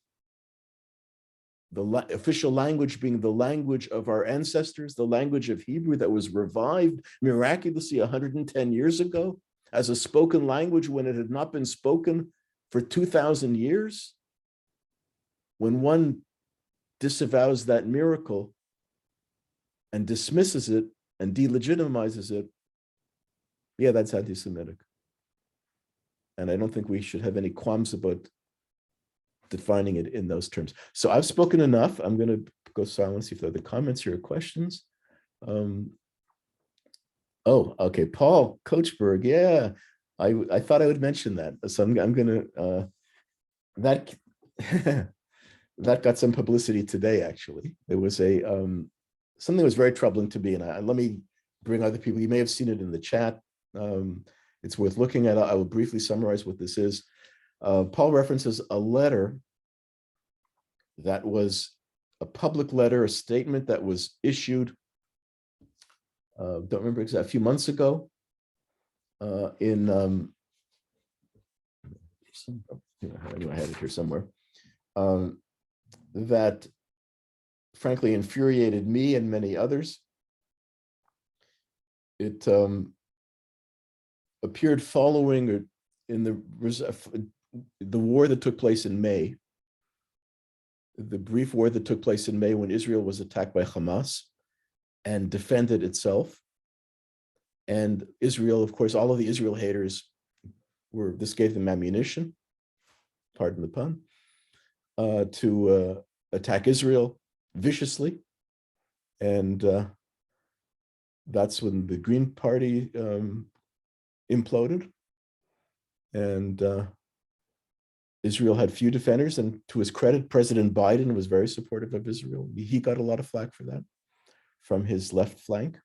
Speaker 1: the official language being the language of our ancestors, the language of Hebrew that was revived miraculously 110 years ago as a spoken language when it had not been spoken for 2,000 years. When one disavows that miracle and dismisses it and delegitimizes it, yeah, that's anti-Semitic. And I don't think we should have any qualms about defining it in those terms. So I've spoken enough. I'm going to go silent, see if there are the comments or questions. Oh, okay. Paul Coachberg. Yeah, I thought I would mention that. So I'm going to, that, that got some publicity today, actually. There was something that was very troubling to me. And let me bring other people. You may have seen it in the chat. It's worth looking at. I will briefly summarize what this is. Paul references a letter that was a public letter, a statement that was issued don't remember exactly, a few months ago in, I had it here somewhere, that frankly infuriated me and many others. It appeared following or in the war that took place in May, the brief war that took place in May when Israel was attacked by Hamas and defended itself. And Israel, of course, all of the Israel haters this gave them ammunition, pardon the pun, to attack Israel viciously. And that's when the Green Party imploded. And Israel had few defenders. And to his credit, President Biden was very supportive of Israel. He got a lot of flack for that from his left flank,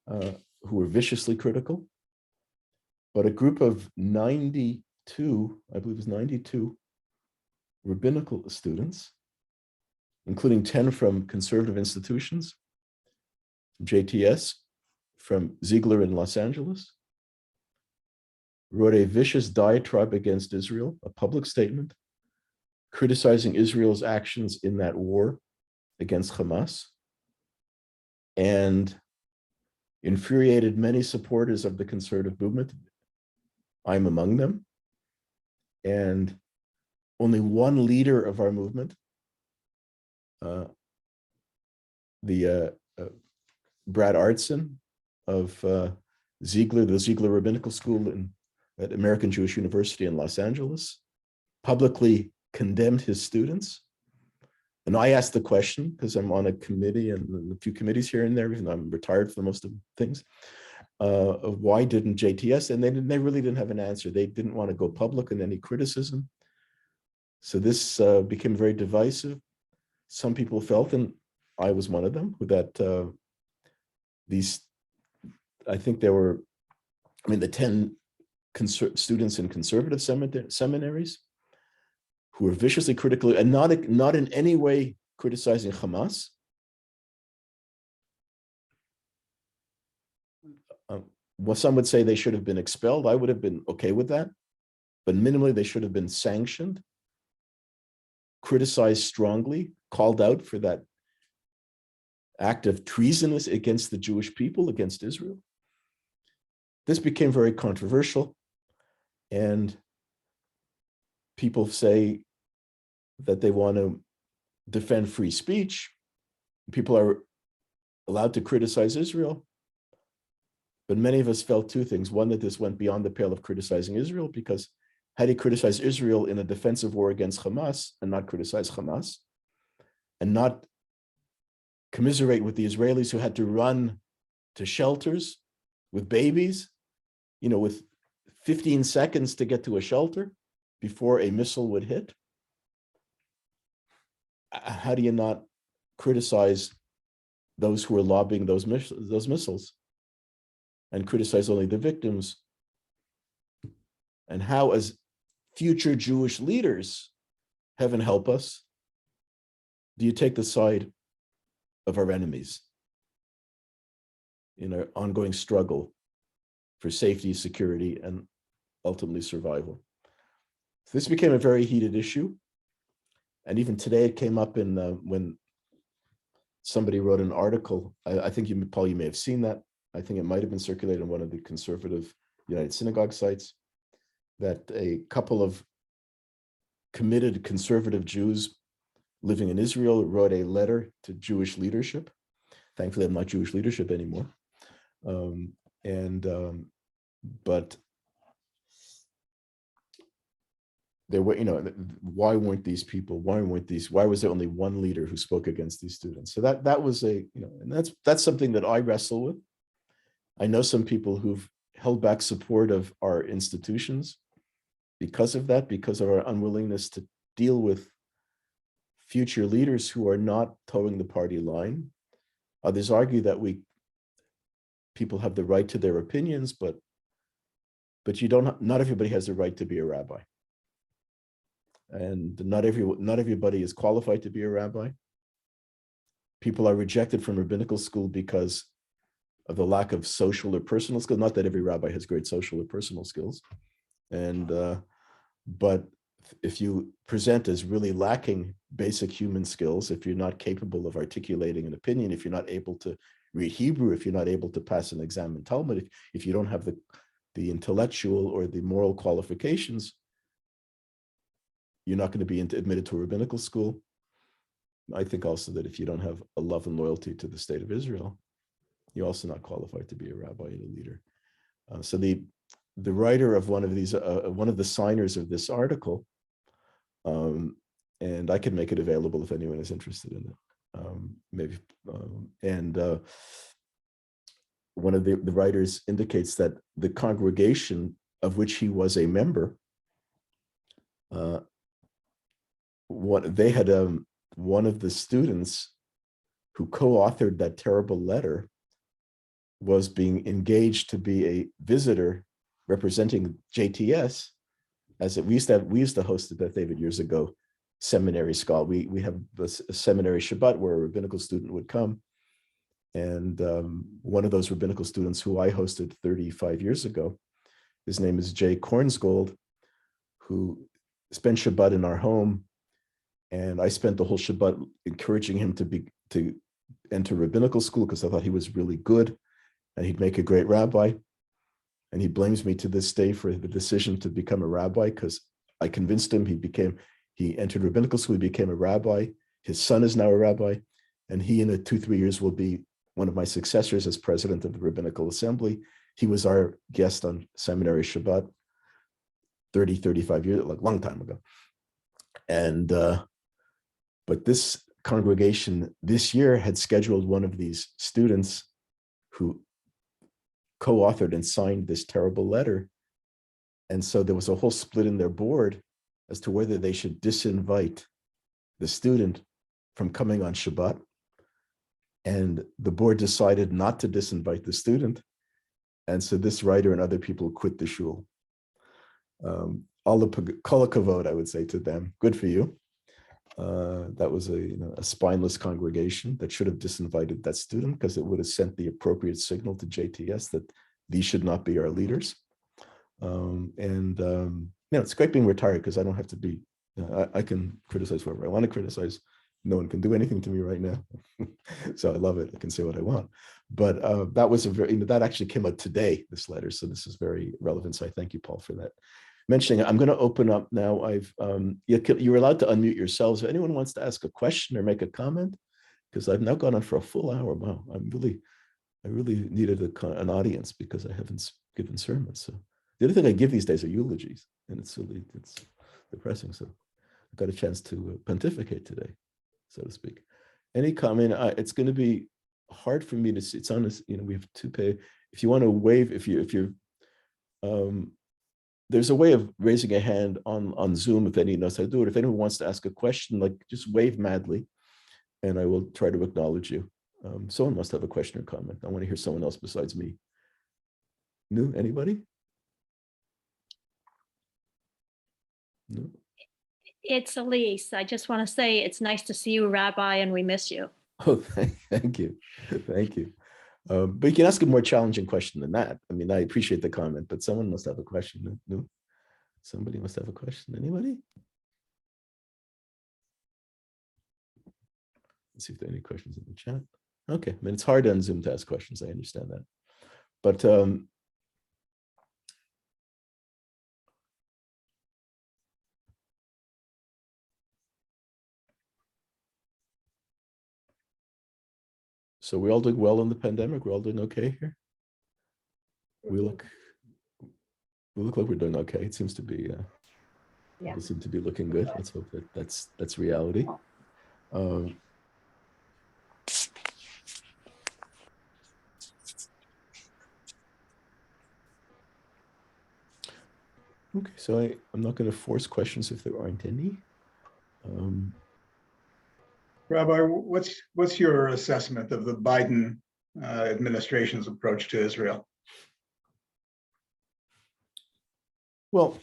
Speaker 1: who were viciously critical. But a group of 92, I believe it was 92 rabbinical students, including 10 from conservative institutions, JTS, from Ziegler in Los Angeles, wrote a vicious diatribe against Israel, a public statement, criticizing Israel's actions in that war against Hamas, and infuriated many supporters of the conservative movement. I'm among them. And only one leader of our movement, Brad Artson of Ziegler, the Ziegler Rabbinical School at American Jewish University in Los Angeles, publicly condemned his students. And I asked the question, because I'm on a committee and a few committees here and there, even though I'm retired for most of the things, of why didn't JTS? And they really didn't have an answer. They didn't want to go public in any criticism. So this became very divisive. Some people felt, and I was one of them, that these, I think there were, the 10 students in conservative seminaries who were viciously critical and not in any way criticizing Hamas. Well, some would say they should have been expelled. I would have been okay with that, but minimally they should have been sanctioned, criticized strongly, called out for that act of treasonous against the Jewish people, against Israel. This became very controversial, and people say that they want to defend free speech. People are allowed to criticize Israel. But many of us felt two things. One, that this went beyond the pale of criticizing Israel, because had he criticized Israel in a defensive war against Hamas and not criticize Hamas, and not commiserate with the Israelis who had to run to shelters with babies, with 15 seconds to get to a shelter before a missile would hit, how do you not criticize those who are lobbying those missiles and criticize only the victims? And how, as future Jewish leaders, heaven help us, do you take the side of our enemies in our ongoing struggle for safety, security, and ultimately survival? So this became a very heated issue. And even today it came up in when somebody wrote an article. I think Paul, you may have seen that. I think it might have been circulated on one of the conservative United Synagogue sites, that a couple of committed conservative Jews living in Israel wrote a letter to Jewish leadership. Thankfully, I'm not Jewish leadership anymore. But there were, why weren't these people, why was there only one leader who spoke against these students? So that was and that's something that I wrestle with. I know some people who've held back support of our institutions because of that, because of our unwillingness to deal with future leaders who are not towing the party line. Others argue that people have the right to their opinions, but not everybody has the right to be a rabbi. And not everybody is qualified to be a rabbi. People are rejected from rabbinical school because of the lack of social or personal skills. Not that every rabbi has great social or personal skills, and but if you present as really lacking basic human skills, if you're not capable of articulating an opinion, if you're not able to read Hebrew, if you're not able to pass an exam in Talmud, if you don't have the intellectual or the moral qualifications, you're not going to be admitted to a rabbinical school. I think also that if you don't have a love and loyalty to the state of Israel, you're also not qualified to be a rabbi and a leader. So the writer of one of these, one of the signers of this article, and I can make it available if anyone is interested in it, maybe. One of the writers indicates that the congregation of which he was a member, they had one of the students who co-authored that terrible letter was being engaged to be a visitor representing JTS, we used to host at Beth David years ago, seminary scholar. We have a seminary Shabbat where a rabbinical student would come. And one of those rabbinical students who I hosted 35 years ago, his name is Jay Kornsgold, who spent Shabbat in our home. And I spent the whole Shabbat encouraging him to enter rabbinical school because I thought he was really good and he'd make a great rabbi. And he blames me to this day for the decision to become a rabbi because I convinced him. He entered rabbinical school, he became a rabbi. His son is now a rabbi. And he, in 2-3 years, will be one of my successors as president of the Rabbinical Assembly. He was our guest on Seminary Shabbat 35 years, like a long time ago. And, but this congregation this year had scheduled one of these students who co-authored and signed this terrible letter. And so there was a whole split in their board as to whether they should disinvite the student from coming on Shabbat. And the board decided not to disinvite the student. And so this writer and other people quit the shul. All the kol hakavod, I would say to them, good for you. That was a spineless congregation that should have disinvited that student because it would have sent the appropriate signal to JTS that these should not be our leaders. It's great being retired because I don't have to be, I can criticize whoever I want to criticize. No one can do anything to me right now. So I love it. I can say what I want. But that was that actually came out today, this letter. So this is very relevant. So I thank you, Paul, for that. Mentioning it, I'm going to open up now. You're allowed to unmute yourselves. If anyone wants to ask a question or make a comment, because I've now gone on for a full hour. Wow, I really needed an audience because I haven't given sermons. So the other thing I give these days are eulogies, and it's depressing. So I got a chance to pontificate today, so to speak. Any comment? It's going to be hard for me to see. It's on this. We have to pay. If you want to wave, if you're there's a way of raising a hand on Zoom if anyone knows how to do it. If anyone wants to ask a question, just wave madly, and I will try to acknowledge you. Someone must have a question or comment. I want to hear someone else besides me. No, anybody? No.
Speaker 2: It's Elise. I just want to say it's nice to see you, Rabbi, and we miss you.
Speaker 1: Oh, thank you. Thank you. But you can ask a more challenging question than that. I mean, I appreciate the comment, but someone must have a question. No? Somebody must have a question. Anybody? Let's see if there are any questions in the chat. Okay, I mean, it's hard on Zoom to ask questions. I understand that. But so we're all doing well in the pandemic. We're all doing okay here. We look like we're doing okay. It seems to be. People seem to be looking good. Let's hope that that's reality. Okay, so I'm not going to force questions if there aren't any.
Speaker 3: Rabbi, what's your assessment of the Biden administration's approach to Israel?
Speaker 1: Well,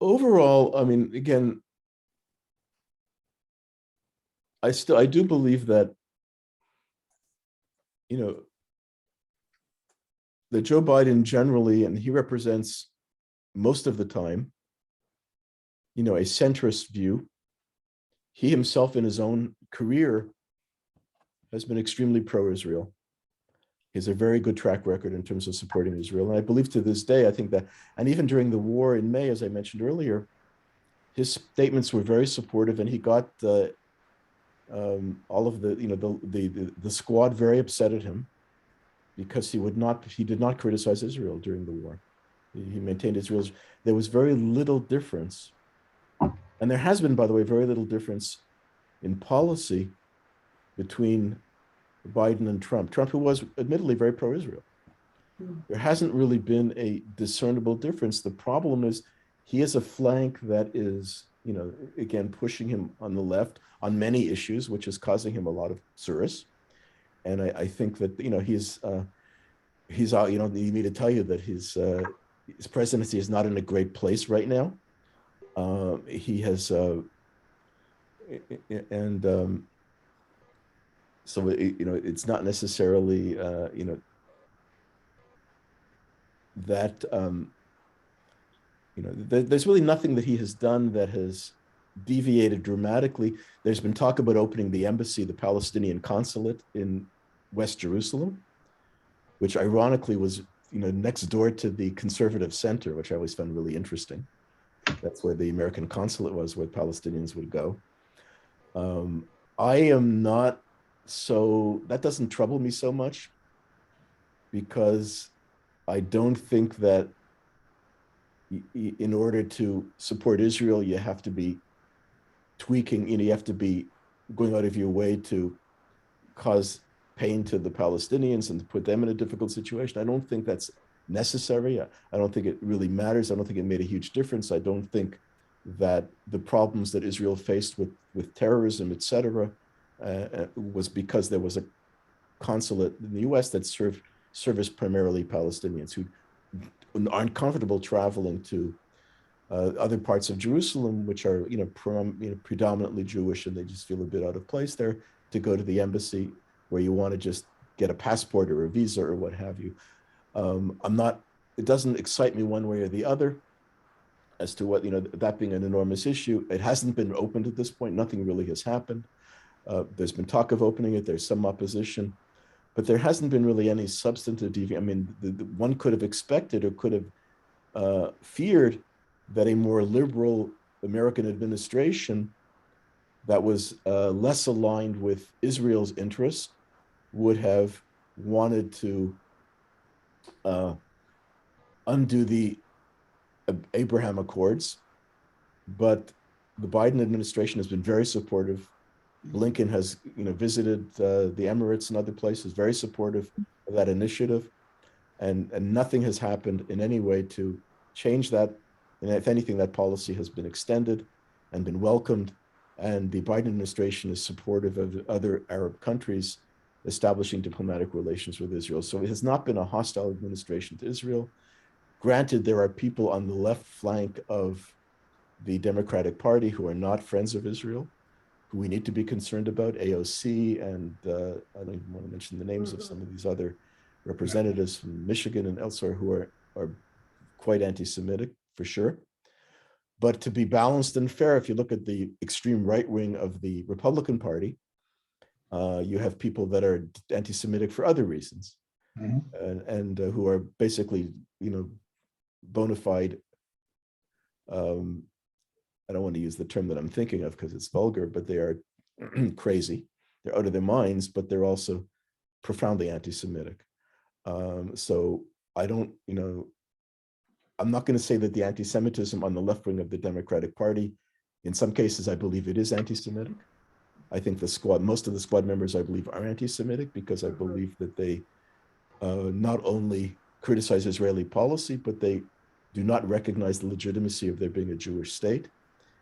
Speaker 1: overall, I mean, again, I do believe that you know, that Joe Biden generally, and he represents most of the time, you know, a centrist view. He himself in his own career has been extremely pro-Israel. He has a very good track record in terms of supporting Israel. And I believe to this day, I think that, and even during the war in May, as I mentioned earlier, his statements were very supportive, and he got all of the, you know, the squad very upset at him because he did not criticize Israel during the war. He maintained Israel's, there was very little difference. And there has been, by the way, very little difference in policy between Biden and Trump. Trump, who was admittedly very pro-Israel. There hasn't really been a discernible difference. The problem is he has a flank that is, you know, again, pushing him on the left on many issues, which is causing him a lot of service. And I think that, you know, he's you don't need me to tell you that his presidency is not in a great place right now. He has, and so, you know, it's not necessarily, you know, that, you know, there's really nothing that he has done that has deviated dramatically. There's been talk about opening the embassy, the Palestinian consulate in West Jerusalem, which ironically was, you know, next door to the conservative center, which I always found really interesting. That's where the American consulate was, where Palestinians would go. I am not so, that doesn't trouble me so much, because I don't think that in order to support Israel, you have to be tweaking, you know, you have to be going out of your way to cause pain to the Palestinians and to put them in a difficult situation. I don't think that's necessary. I don't think it really matters. I don't think it made a huge difference. I don't think that the problems that Israel faced with terrorism, et cetera, was because there was a consulate in the US that serviced primarily Palestinians who aren't comfortable traveling to other parts of Jerusalem, which are, you know, predominantly Jewish, and they just feel a bit out of place there, to go to the embassy where you want to just get a passport or a visa or what have you. It doesn't excite me one way or the other as to what, you know, that being an enormous issue. It hasn't been opened at this point. Nothing really has happened. There's been talk of opening it. There's some opposition, but there hasn't been really any substantive deviation. I mean, one could have expected or could have feared that a more liberal American administration that was less aligned with Israel's interests would have wanted to undo the Abraham Accords. But the Biden administration has been very supportive. Blinken has, you know, visited the Emirates and other places, very supportive of that initiative. And nothing has happened in any way to change that. And if anything, that policy has been extended and been welcomed. And the Biden administration is supportive of other Arab countries establishing diplomatic relations with Israel. So it has not been a hostile administration to Israel. Granted, there are people on the left flank of the Democratic Party who are not friends of Israel, who we need to be concerned about, AOC, and I don't even want to mention the names of some of these other representatives from Michigan and elsewhere who are quite anti-Semitic, for sure. But to be balanced and fair, if you look at the extreme right wing of the Republican Party, you have people that are anti-Semitic for other reasons, and who are basically, you know, bona fide, I don't want to use the term that I'm thinking of because it's vulgar, but they are crazy. They're out of their minds, but they're also profoundly anti-Semitic. So I don't, you know, I'm not going to say that the anti-Semitism on the left wing of the Democratic Party, in some cases, I believe it is anti-Semitic. I think most of the squad members, I believe, are anti-Semitic because I believe that they not only criticize Israeli policy, but they do not recognize the legitimacy of there being a Jewish state,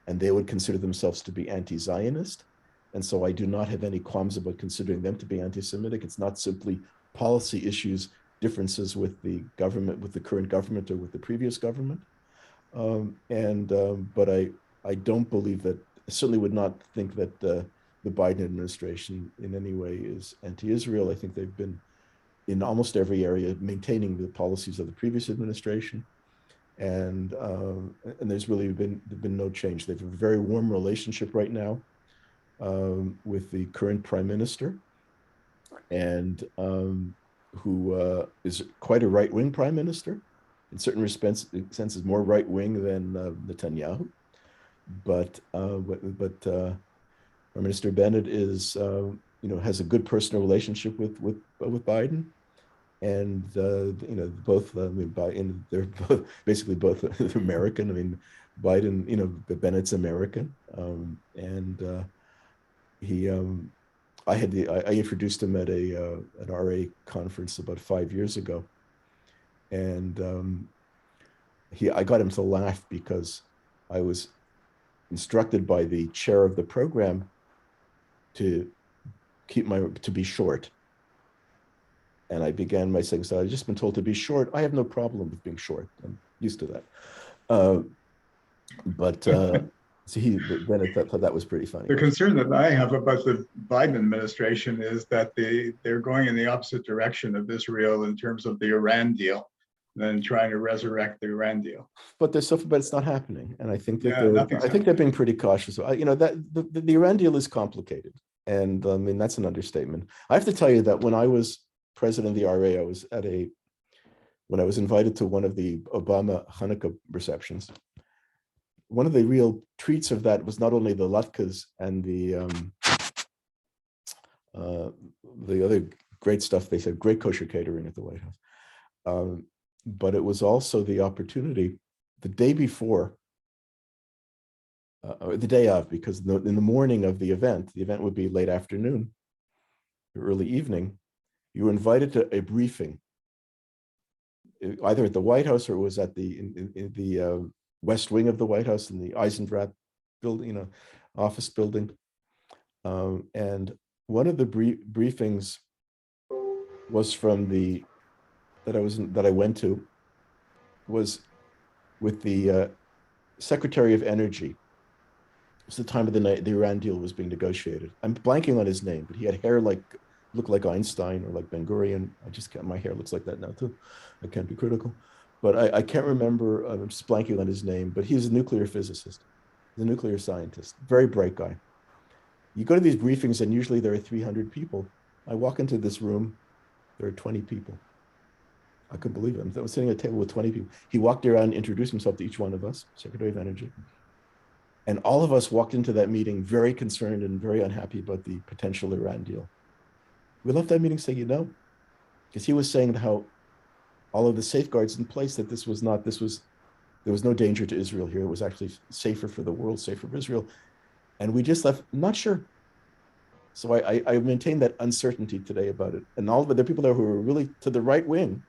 Speaker 1: and they would consider themselves to be anti-Zionist. And so I do not have any qualms about considering them to be anti-Semitic. It's not simply policy issues, differences with the government, with the current government or with the previous government. But I don't believe that, I certainly would not think that the Biden administration in any way is anti-Israel. I think they've been in almost every area, maintaining the policies of the previous administration. And there's really been no change. They have a very warm relationship right now with the current prime minister, and who is quite a right-wing prime minister. In certain senses, more right-wing than Netanyahu. But Prime Minister Bennett is, has a good personal relationship with Biden, and both. They're both basically both American. I mean, Biden, Bennett's American, and he. I introduced him at an RA conference about 5 years ago, and I got him to laugh because I was instructed by the chair of the program to be short. And I began by saying, so I've just been told to be short. I have no problem with being short. I'm used to that. Bennett thought that was pretty funny.
Speaker 3: The concern that I have about the Biden administration is that they're going in the opposite direction of Israel in terms of the Iran deal, than trying to resurrect the Iran deal.
Speaker 1: But it's not happening, and I think that they're being pretty cautious. That the Iran deal is complicated, and I mean that's an understatement. I have to tell you that when I was president of the RA, when I was invited to one of the Obama Hanukkah receptions. One of the real treats of that was not only the latkes and the other great stuff. They said great kosher catering at the White House, but it was also the opportunity the day before, or the day of, because in the morning of the event would be late afternoon, early evening. You were invited to a briefing, either at the White House or it was at the West Wing of the White House in the Eisendrath building, office building. And one of the briefings was that I went to was with the Secretary of Energy. It was the time of the night the Iran deal was being negotiated. I'm blanking on his name, but he had hair looked like Einstein or like Ben Gurion. My hair looks like that now too. I can't be critical. But I can't remember, I'm just blanking on his name, but he's a nuclear physicist, he's a nuclear scientist, very bright guy. You go to these briefings and usually there are 300 people. I walk into this room, there are 20 people. I couldn't believe it. I was sitting at a table with 20 people. He walked around, introduced himself to each one of us, Secretary of Energy. And all of us walked into that meeting very concerned and very unhappy about the potential Iran deal. We left that meeting saying, because he was saying how all of the safeguards in place, that there was no danger to Israel here. It was actually safer for the world, safer for Israel. And we just left, not sure. So I maintain that uncertainty today about it. And all of the people there who were really to the right wing,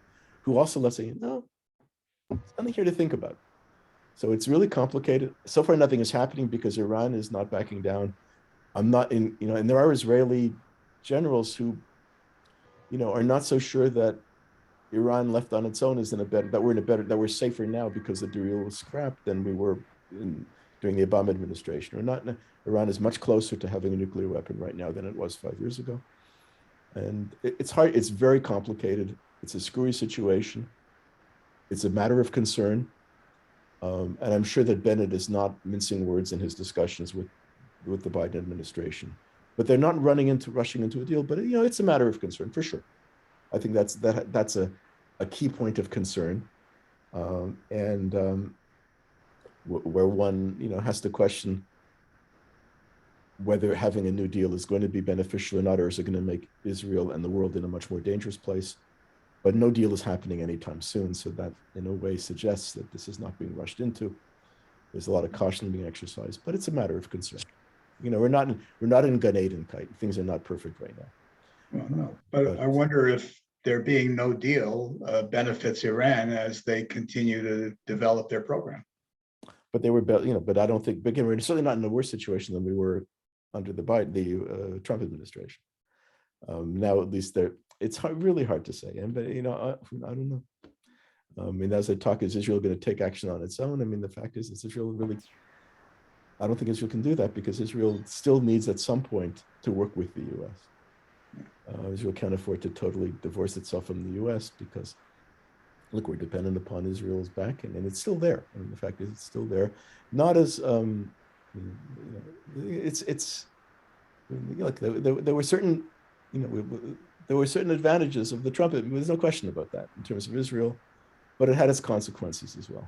Speaker 1: who also left saying, no, there's nothing here to think about. So it's really complicated. So far, nothing is happening because Iran is not backing down. And there are Israeli generals who, are not so sure that Iran left on its own is that we're safer now because the deal was scrapped than we were during the Obama administration. Iran is much closer to having a nuclear weapon right now than it was 5 years ago. And it's hard, it's very complicated. It's a screwy situation. It's a matter of concern. And I'm sure that Bennett is not mincing words in his discussions with the Biden administration. But they're not rushing into a deal, but it's a matter of concern for sure. I think that's a key point of concern, where one has to question whether having a new deal is going to be beneficial or not, or is it going to make Israel and the world in a much more dangerous place. But no deal is happening anytime soon, so that in a way suggests that this is not being rushed into. There's a lot of caution being exercised, but it's a matter of concern. We're not in Gan Eden type. Things are not perfect right now.
Speaker 3: Well, no, but I wonder if there being no deal benefits Iran as they continue to develop their program.
Speaker 1: But they were, but I don't think, again, we're certainly not in a worse situation than we were under the Trump administration. Now, at least it's really hard to say. But I don't know. I mean, as I talk, is Israel going to take action on its own? I mean, the fact is Israel really, I don't think Israel can do that because Israel still needs at some point to work with the US. Israel can't afford to totally divorce itself from the U.S. because, look, we're dependent upon Israel's backing, and it's still there. I mean, the fact is, it's still there. Not as it's like there were certain, there were certain advantages of the Trump. There's no question about that in terms of Israel, but it had its consequences as well.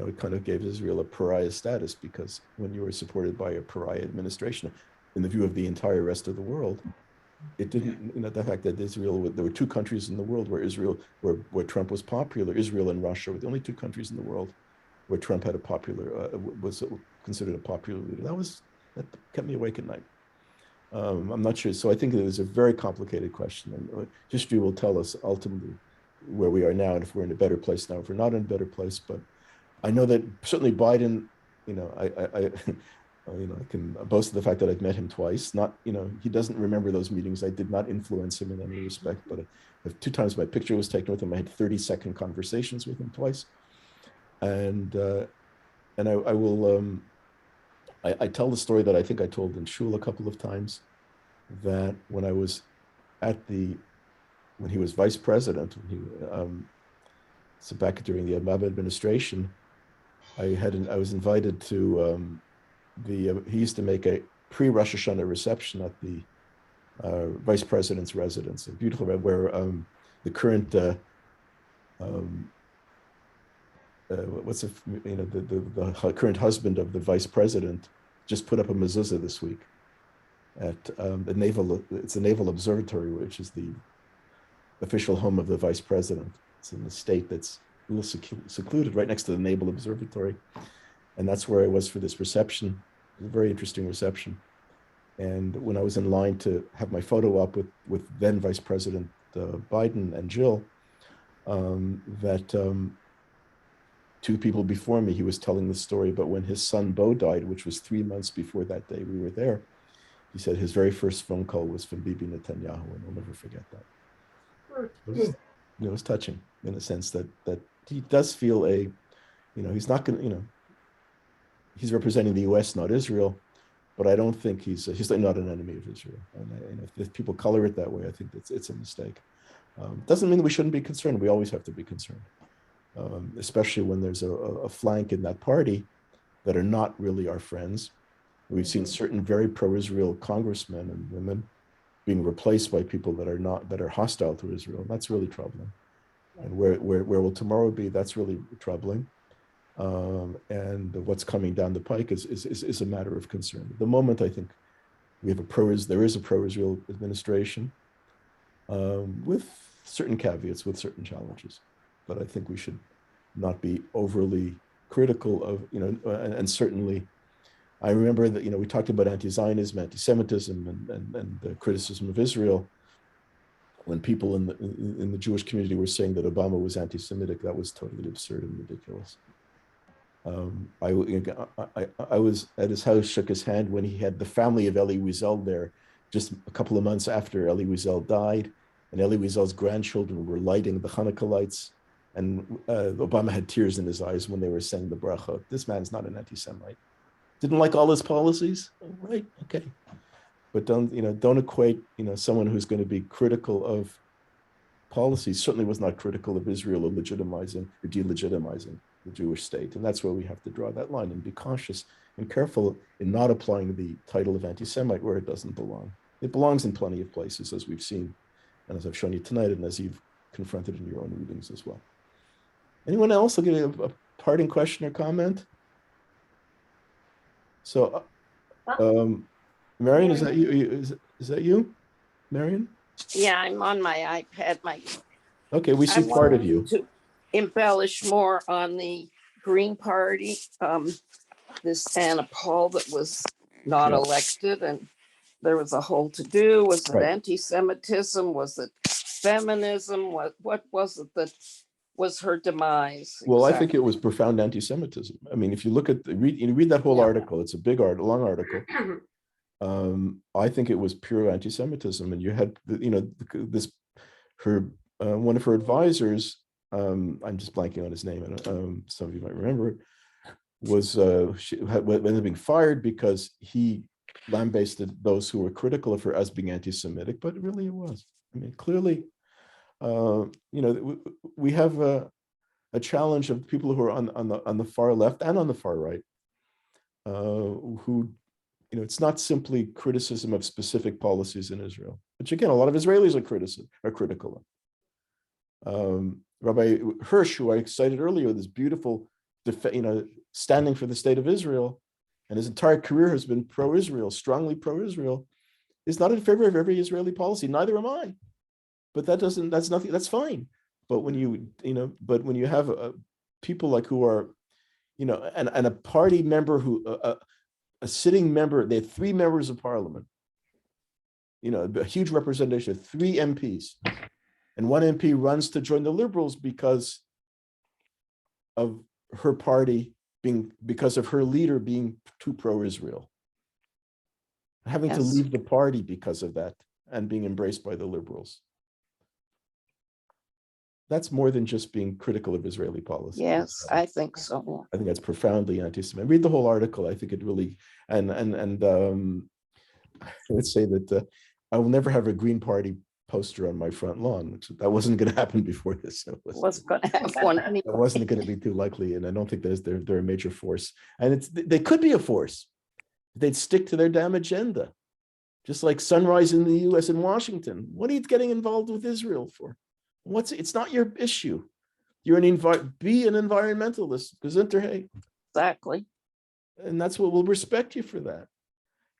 Speaker 1: It kind of gave Israel a pariah status because when you were supported by a pariah administration, in the view of the entire rest of the world, it didn't, the fact that Israel, there were two countries in the world where Trump was popular. Israel and Russia were the only two countries in the world where Trump had was considered a popular leader. That kept me awake at night. I'm not sure. So I think it is a very complicated question, and history will tell us ultimately where we are now and if we're in a better place now, if we're not in a better place. But I know that certainly Biden, I can boast of the fact that I've met him twice. He doesn't remember those meetings. I did not influence him in any respect, but 2 times my picture was taken with him. I had 30-second conversations with him twice. And I will, I tell the story that I think I told in Shul a couple of times, that when I was when he was vice president, so back during the Obama administration, I was invited to he used to make a pre-Rosh Hashanah reception at the vice president's residence, a beautiful where the current the current husband of the vice president just put up a mezuzah this week at it's the Naval Observatory, which is the official home of the vice president. It's in the state that's a little secluded right next to the Naval Observatory. And that's where I was for this reception. It was a very interesting reception. And when I was in line to have my photo up with then Vice President Biden and Jill, that 2 people before me, he was telling the story about when his son Bo died, which was 3 months before that day we were there. He said his very first phone call was from Bibi Netanyahu, and I'll never forget that. It was touching in a sense that he does feel he's not going to, he's representing the U.S., not Israel, but I don't think he's not an enemy of Israel. And if people color it that way, I think it's a mistake. Doesn't mean that we shouldn't be concerned. We always have to be concerned, especially when there's a flank in that party that are not really our friends. We've seen certain very pro-Israel congressmen and women being replaced by people that are hostile to Israel. And that's really troubling. And where will tomorrow be? That's really troubling. And what's coming down the pike is a matter of concern. At the moment, I think there is a pro-Israel administration with certain caveats, with certain challenges. But I think we should not be overly critical of, and certainly, I remember that, we talked about anti-Zionism, anti-Semitism, and the criticism of Israel. When people in the Jewish community were saying that Obama was anti-Semitic, that was totally absurd and ridiculous. I was at his house, shook his hand when he had the family of Elie Wiesel there, just a couple of months after Elie Wiesel died, and Elie Wiesel's grandchildren were lighting the Hanukkah lights, and Obama had tears in his eyes when they were saying the bracha. This man's not an anti-Semite. Didn't like all his policies, right? Okay, but don't equate someone who's going to be critical of policies. Certainly was not critical of Israel or legitimizing or delegitimizing the Jewish state, and that's where we have to draw that line and be cautious and careful in not applying the title of anti-Semite where it doesn't belong. It belongs in plenty of places, as we've seen, and as I've shown you tonight, and as you've confronted in your own readings as well. Anyone else? I'll give you a parting question or comment. So, Marion, is that you? Is that you, Marion?
Speaker 4: Yeah, I'm on my iPad.
Speaker 1: Okay, we see part of you.
Speaker 4: To embellish more on the Green Party, this Anna Paul that was not elected, and there was a whole to-do. Was it anti-Semitism? Was it feminism? What was it that was her demise?
Speaker 1: Well, I think it was profound anti-Semitism. I mean, if you look at read that whole article, it's a big article, long article. I think it was pure anti-Semitism, and you had one of her advisors. I'm just blanking on his name, and some of you might remember, was she ended up being fired because he lambasted those who were critical of her as being anti-Semitic, but really it was. I mean, clearly, we have a challenge of people who are on the far left and on the far right, who, it's not simply criticism of specific policies in Israel, which again, a lot of Israelis are critical of. Rabbi Hirsch, who I cited earlier, this beautiful, standing for the state of Israel, and his entire career has been pro-Israel, strongly pro-Israel, is not in favor of every Israeli policy. Neither am I. But that's fine. But when you have people like who are, and a party member who, a sitting member, they had 3 members of parliament, a huge representation, 3 MPs. And 1 MP runs to join the Liberals because of her party because of her leader being too pro-Israel. Having to leave the party because of that and being embraced by the Liberals. That's more than just being critical of Israeli policy.
Speaker 4: Yes, I think so.
Speaker 1: I think that's profoundly anti-Semitic. Read the whole article. I think it really, let's say that I will never have a Green Party poster on my front lawn, which that wasn't going to happen before this. So
Speaker 4: Wasn't going to have one anyway.
Speaker 1: It wasn't going to be too likely, and I don't think they're a major force. And they could be a force. They'd stick to their damn agenda, just like Sunrise in the U.S. and Washington. What are you getting involved with Israel for? It's not your issue. You're be an environmentalist, gesundheit.
Speaker 4: Exactly.
Speaker 1: And that's what we'll respect you for that.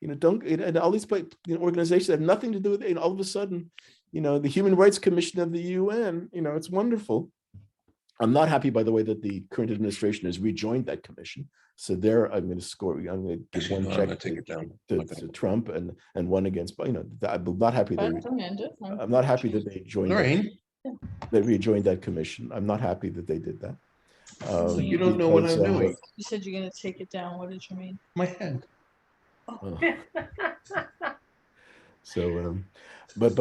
Speaker 1: And all these organizations have nothing to do with it. All of a sudden, the Human Rights Commission of the UN, it's wonderful. I'm not happy, by the way, that the current administration has rejoined that commission. So there, I'm going to give one check to Trump and one against, I'm not happy I'm not happy that they joined. They rejoined that commission. I'm not happy that they did that.
Speaker 5: You don't know what I'm doing.
Speaker 6: You said you're gonna take it down. What did you mean?
Speaker 5: My head.
Speaker 1: So, but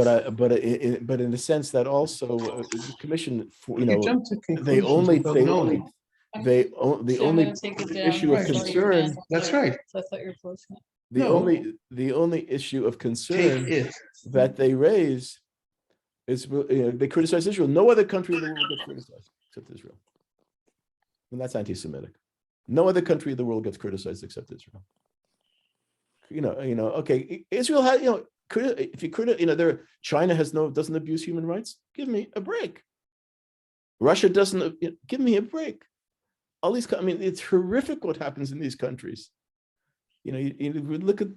Speaker 1: in the sense that also the commission, the only issue of concern.
Speaker 5: That's right.
Speaker 6: So I thought you were closing it.
Speaker 1: The only issue of concern that they raise is they criticize Israel. No other country in the world gets criticized except Israel, and that's anti-Semitic. No other country in the world gets criticized except Israel. Okay, Israel has, if you China doesn't abuse human rights. Give me a break. Russia doesn't. Give me a break. All these, it's horrific what happens in these countries. You look at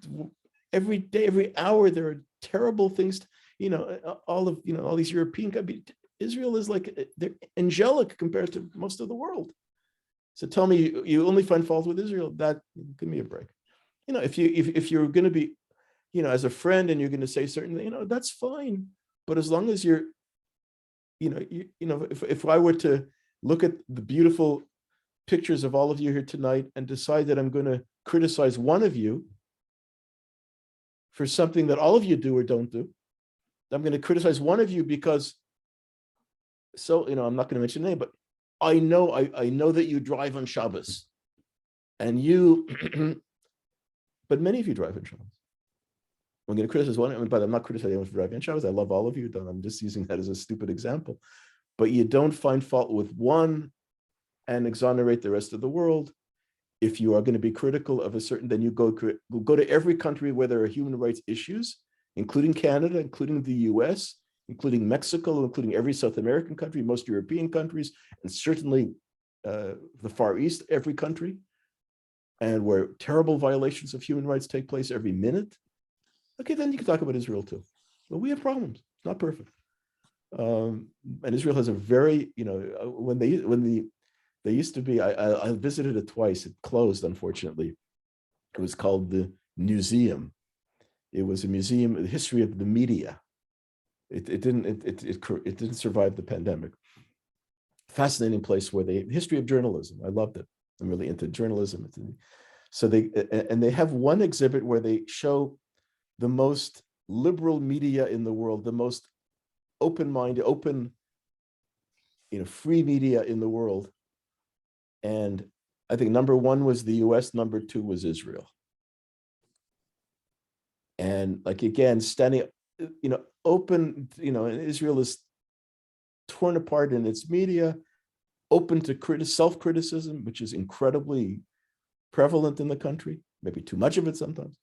Speaker 1: every day, every hour, there are terrible things. All these European countries. Israel is like, they're angelic compared to most of the world. So tell me, you only find fault with Israel? That, give me a break. If you're going to be, as a friend, and you're going to say certain, that's fine. But as long as you're, if I were to look at the beautiful pictures of all of you here tonight and decide that I'm going to criticize one of you for something that all of you do or don't do, I'm going to criticize one of you because, I'm not going to mention a name, but I know that you drive on Shabbos, and you. But many of you drive on Shabbos. I'm going to criticize one, but I'm not criticizing anyone for driving on Shabbos. I love all of you. I'm just using that as a stupid example. But you don't find fault with one and exonerate the rest of the world. If you are going to be critical of a certain, then you go to every country where there are human rights issues, including Canada, including the US, including Mexico, including every South American country, most European countries, and certainly the Far East, every country, and where terrible violations of human rights take place every minute. Okay, then you can talk about Israel too. But we have problems. It's not perfect. And Israel has a very, when they used to be, I visited it twice. It closed, unfortunately. It was called the Museum. It was a museum, the history of the media. It didn't survive the pandemic. Fascinating place where history of journalism. I loved it. I'm really into journalism. So they have one exhibit where they show the most liberal media in the world, the most open-minded, free media in the world. And I think number 1 was the US, number 2 was Israel. And like, again, standing, open, Israel is torn apart in its media, open to self-criticism, which is incredibly prevalent in the country, maybe too much of it sometimes,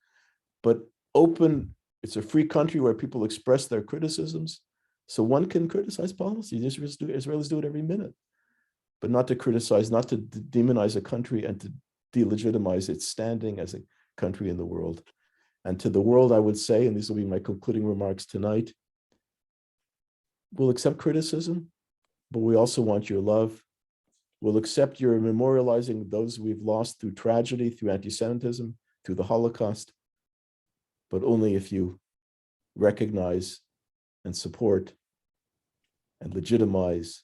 Speaker 1: but open. It's a free country where people express their criticisms. So one can criticize policies. Israelis do it every minute, but not to criticize, not to demonize a country and to delegitimize its standing as a country in the world. And to the world, I would say, and these will be my concluding remarks tonight, we'll accept criticism, but we also want your love. We'll accept your memorializing those we've lost through tragedy, through anti-Semitism, through the Holocaust, but only if you recognize and support and legitimize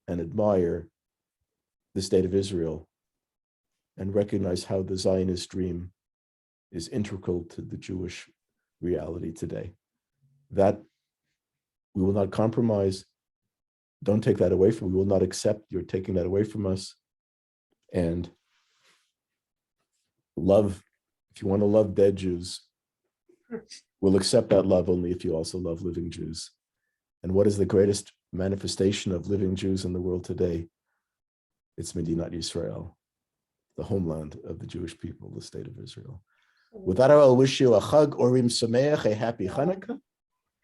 Speaker 1: and admire the state of Israel and recognize how the Zionist dream is integral to the Jewish reality today. That we will not compromise. Don't take that away from us. We will not accept you're taking that away from us. And love, if you want to love dead Jews, we'll accept that love only if you also love living Jews. And what is the greatest manifestation of living Jews in the world today? It's Medinat Yisrael, the homeland of the Jewish people, the state of Israel. With that, I will wish you a Chag Orim Sameach, a happy Hanukkah,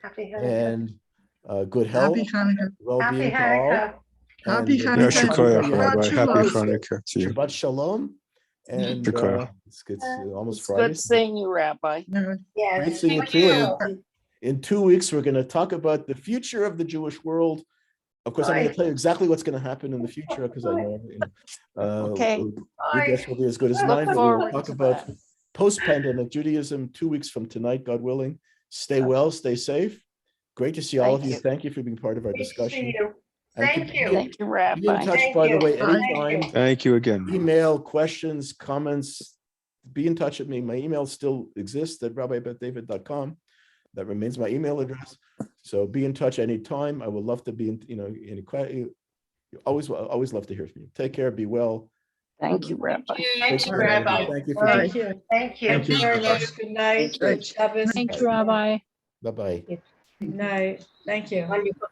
Speaker 7: Happy Hanukkah.
Speaker 1: and good health,
Speaker 8: Happy Hanukkah.
Speaker 1: well-being
Speaker 7: Happy
Speaker 1: to all.
Speaker 7: Hanukkah.
Speaker 8: Happy
Speaker 1: And,
Speaker 5: Yeah,
Speaker 8: Hanukkah.
Speaker 5: Shukra,
Speaker 8: Shabbat
Speaker 5: Rabbi. Happy
Speaker 8: Shalom.
Speaker 5: Hanukkah to you.
Speaker 1: Shabbat Shalom. And
Speaker 5: Shukra.
Speaker 1: it's almost
Speaker 4: It's
Speaker 1: Friday.
Speaker 4: good seeing you, Rabbi.
Speaker 8: No,
Speaker 7: Yes.
Speaker 1: Great seeing you
Speaker 7: thank
Speaker 1: too. And in 2 weeks, we're going to talk about the future of the Jewish world. Of course, I'm going to tell you exactly what's going to happen in the future because I know
Speaker 4: Okay.
Speaker 1: your guess will be as good as
Speaker 4: Look
Speaker 1: mine. But we will
Speaker 4: forward
Speaker 1: talk
Speaker 4: to
Speaker 1: about
Speaker 4: that.
Speaker 1: post-pandemic Judaism 2 weeks from tonight, God willing. Stay well, stay safe. Great to see all of
Speaker 4: Thank
Speaker 1: you.
Speaker 4: you.
Speaker 1: Thank you for being part of our
Speaker 7: Great to
Speaker 1: discussion.
Speaker 7: see you.
Speaker 1: And
Speaker 7: Thank you.
Speaker 4: Thank you,
Speaker 1: Be in
Speaker 4: Rabbi.
Speaker 1: touch,
Speaker 7: Thank
Speaker 1: by the
Speaker 7: you.
Speaker 1: way,
Speaker 8: Thank
Speaker 1: anytime.
Speaker 5: Thank you again.
Speaker 1: Email, questions, comments, be in touch with me. My email still exists at rabbi.david.com. That remains my email address. So be in touch anytime. I would love to be in, always love to hear from you. Take care, be well.
Speaker 4: Thank you, Rabbi.
Speaker 7: Thank you, Rabbi.
Speaker 1: Thank you for
Speaker 8: Bye.
Speaker 1: being
Speaker 7: Thank you. Thank you.
Speaker 3: Thank you very much.
Speaker 6: Good night.
Speaker 8: Right.
Speaker 6: Shabbos.
Speaker 2: Thank you, Rabbi.
Speaker 1: Bye-bye.
Speaker 6: Good night. Thank you.
Speaker 7: Wonderful.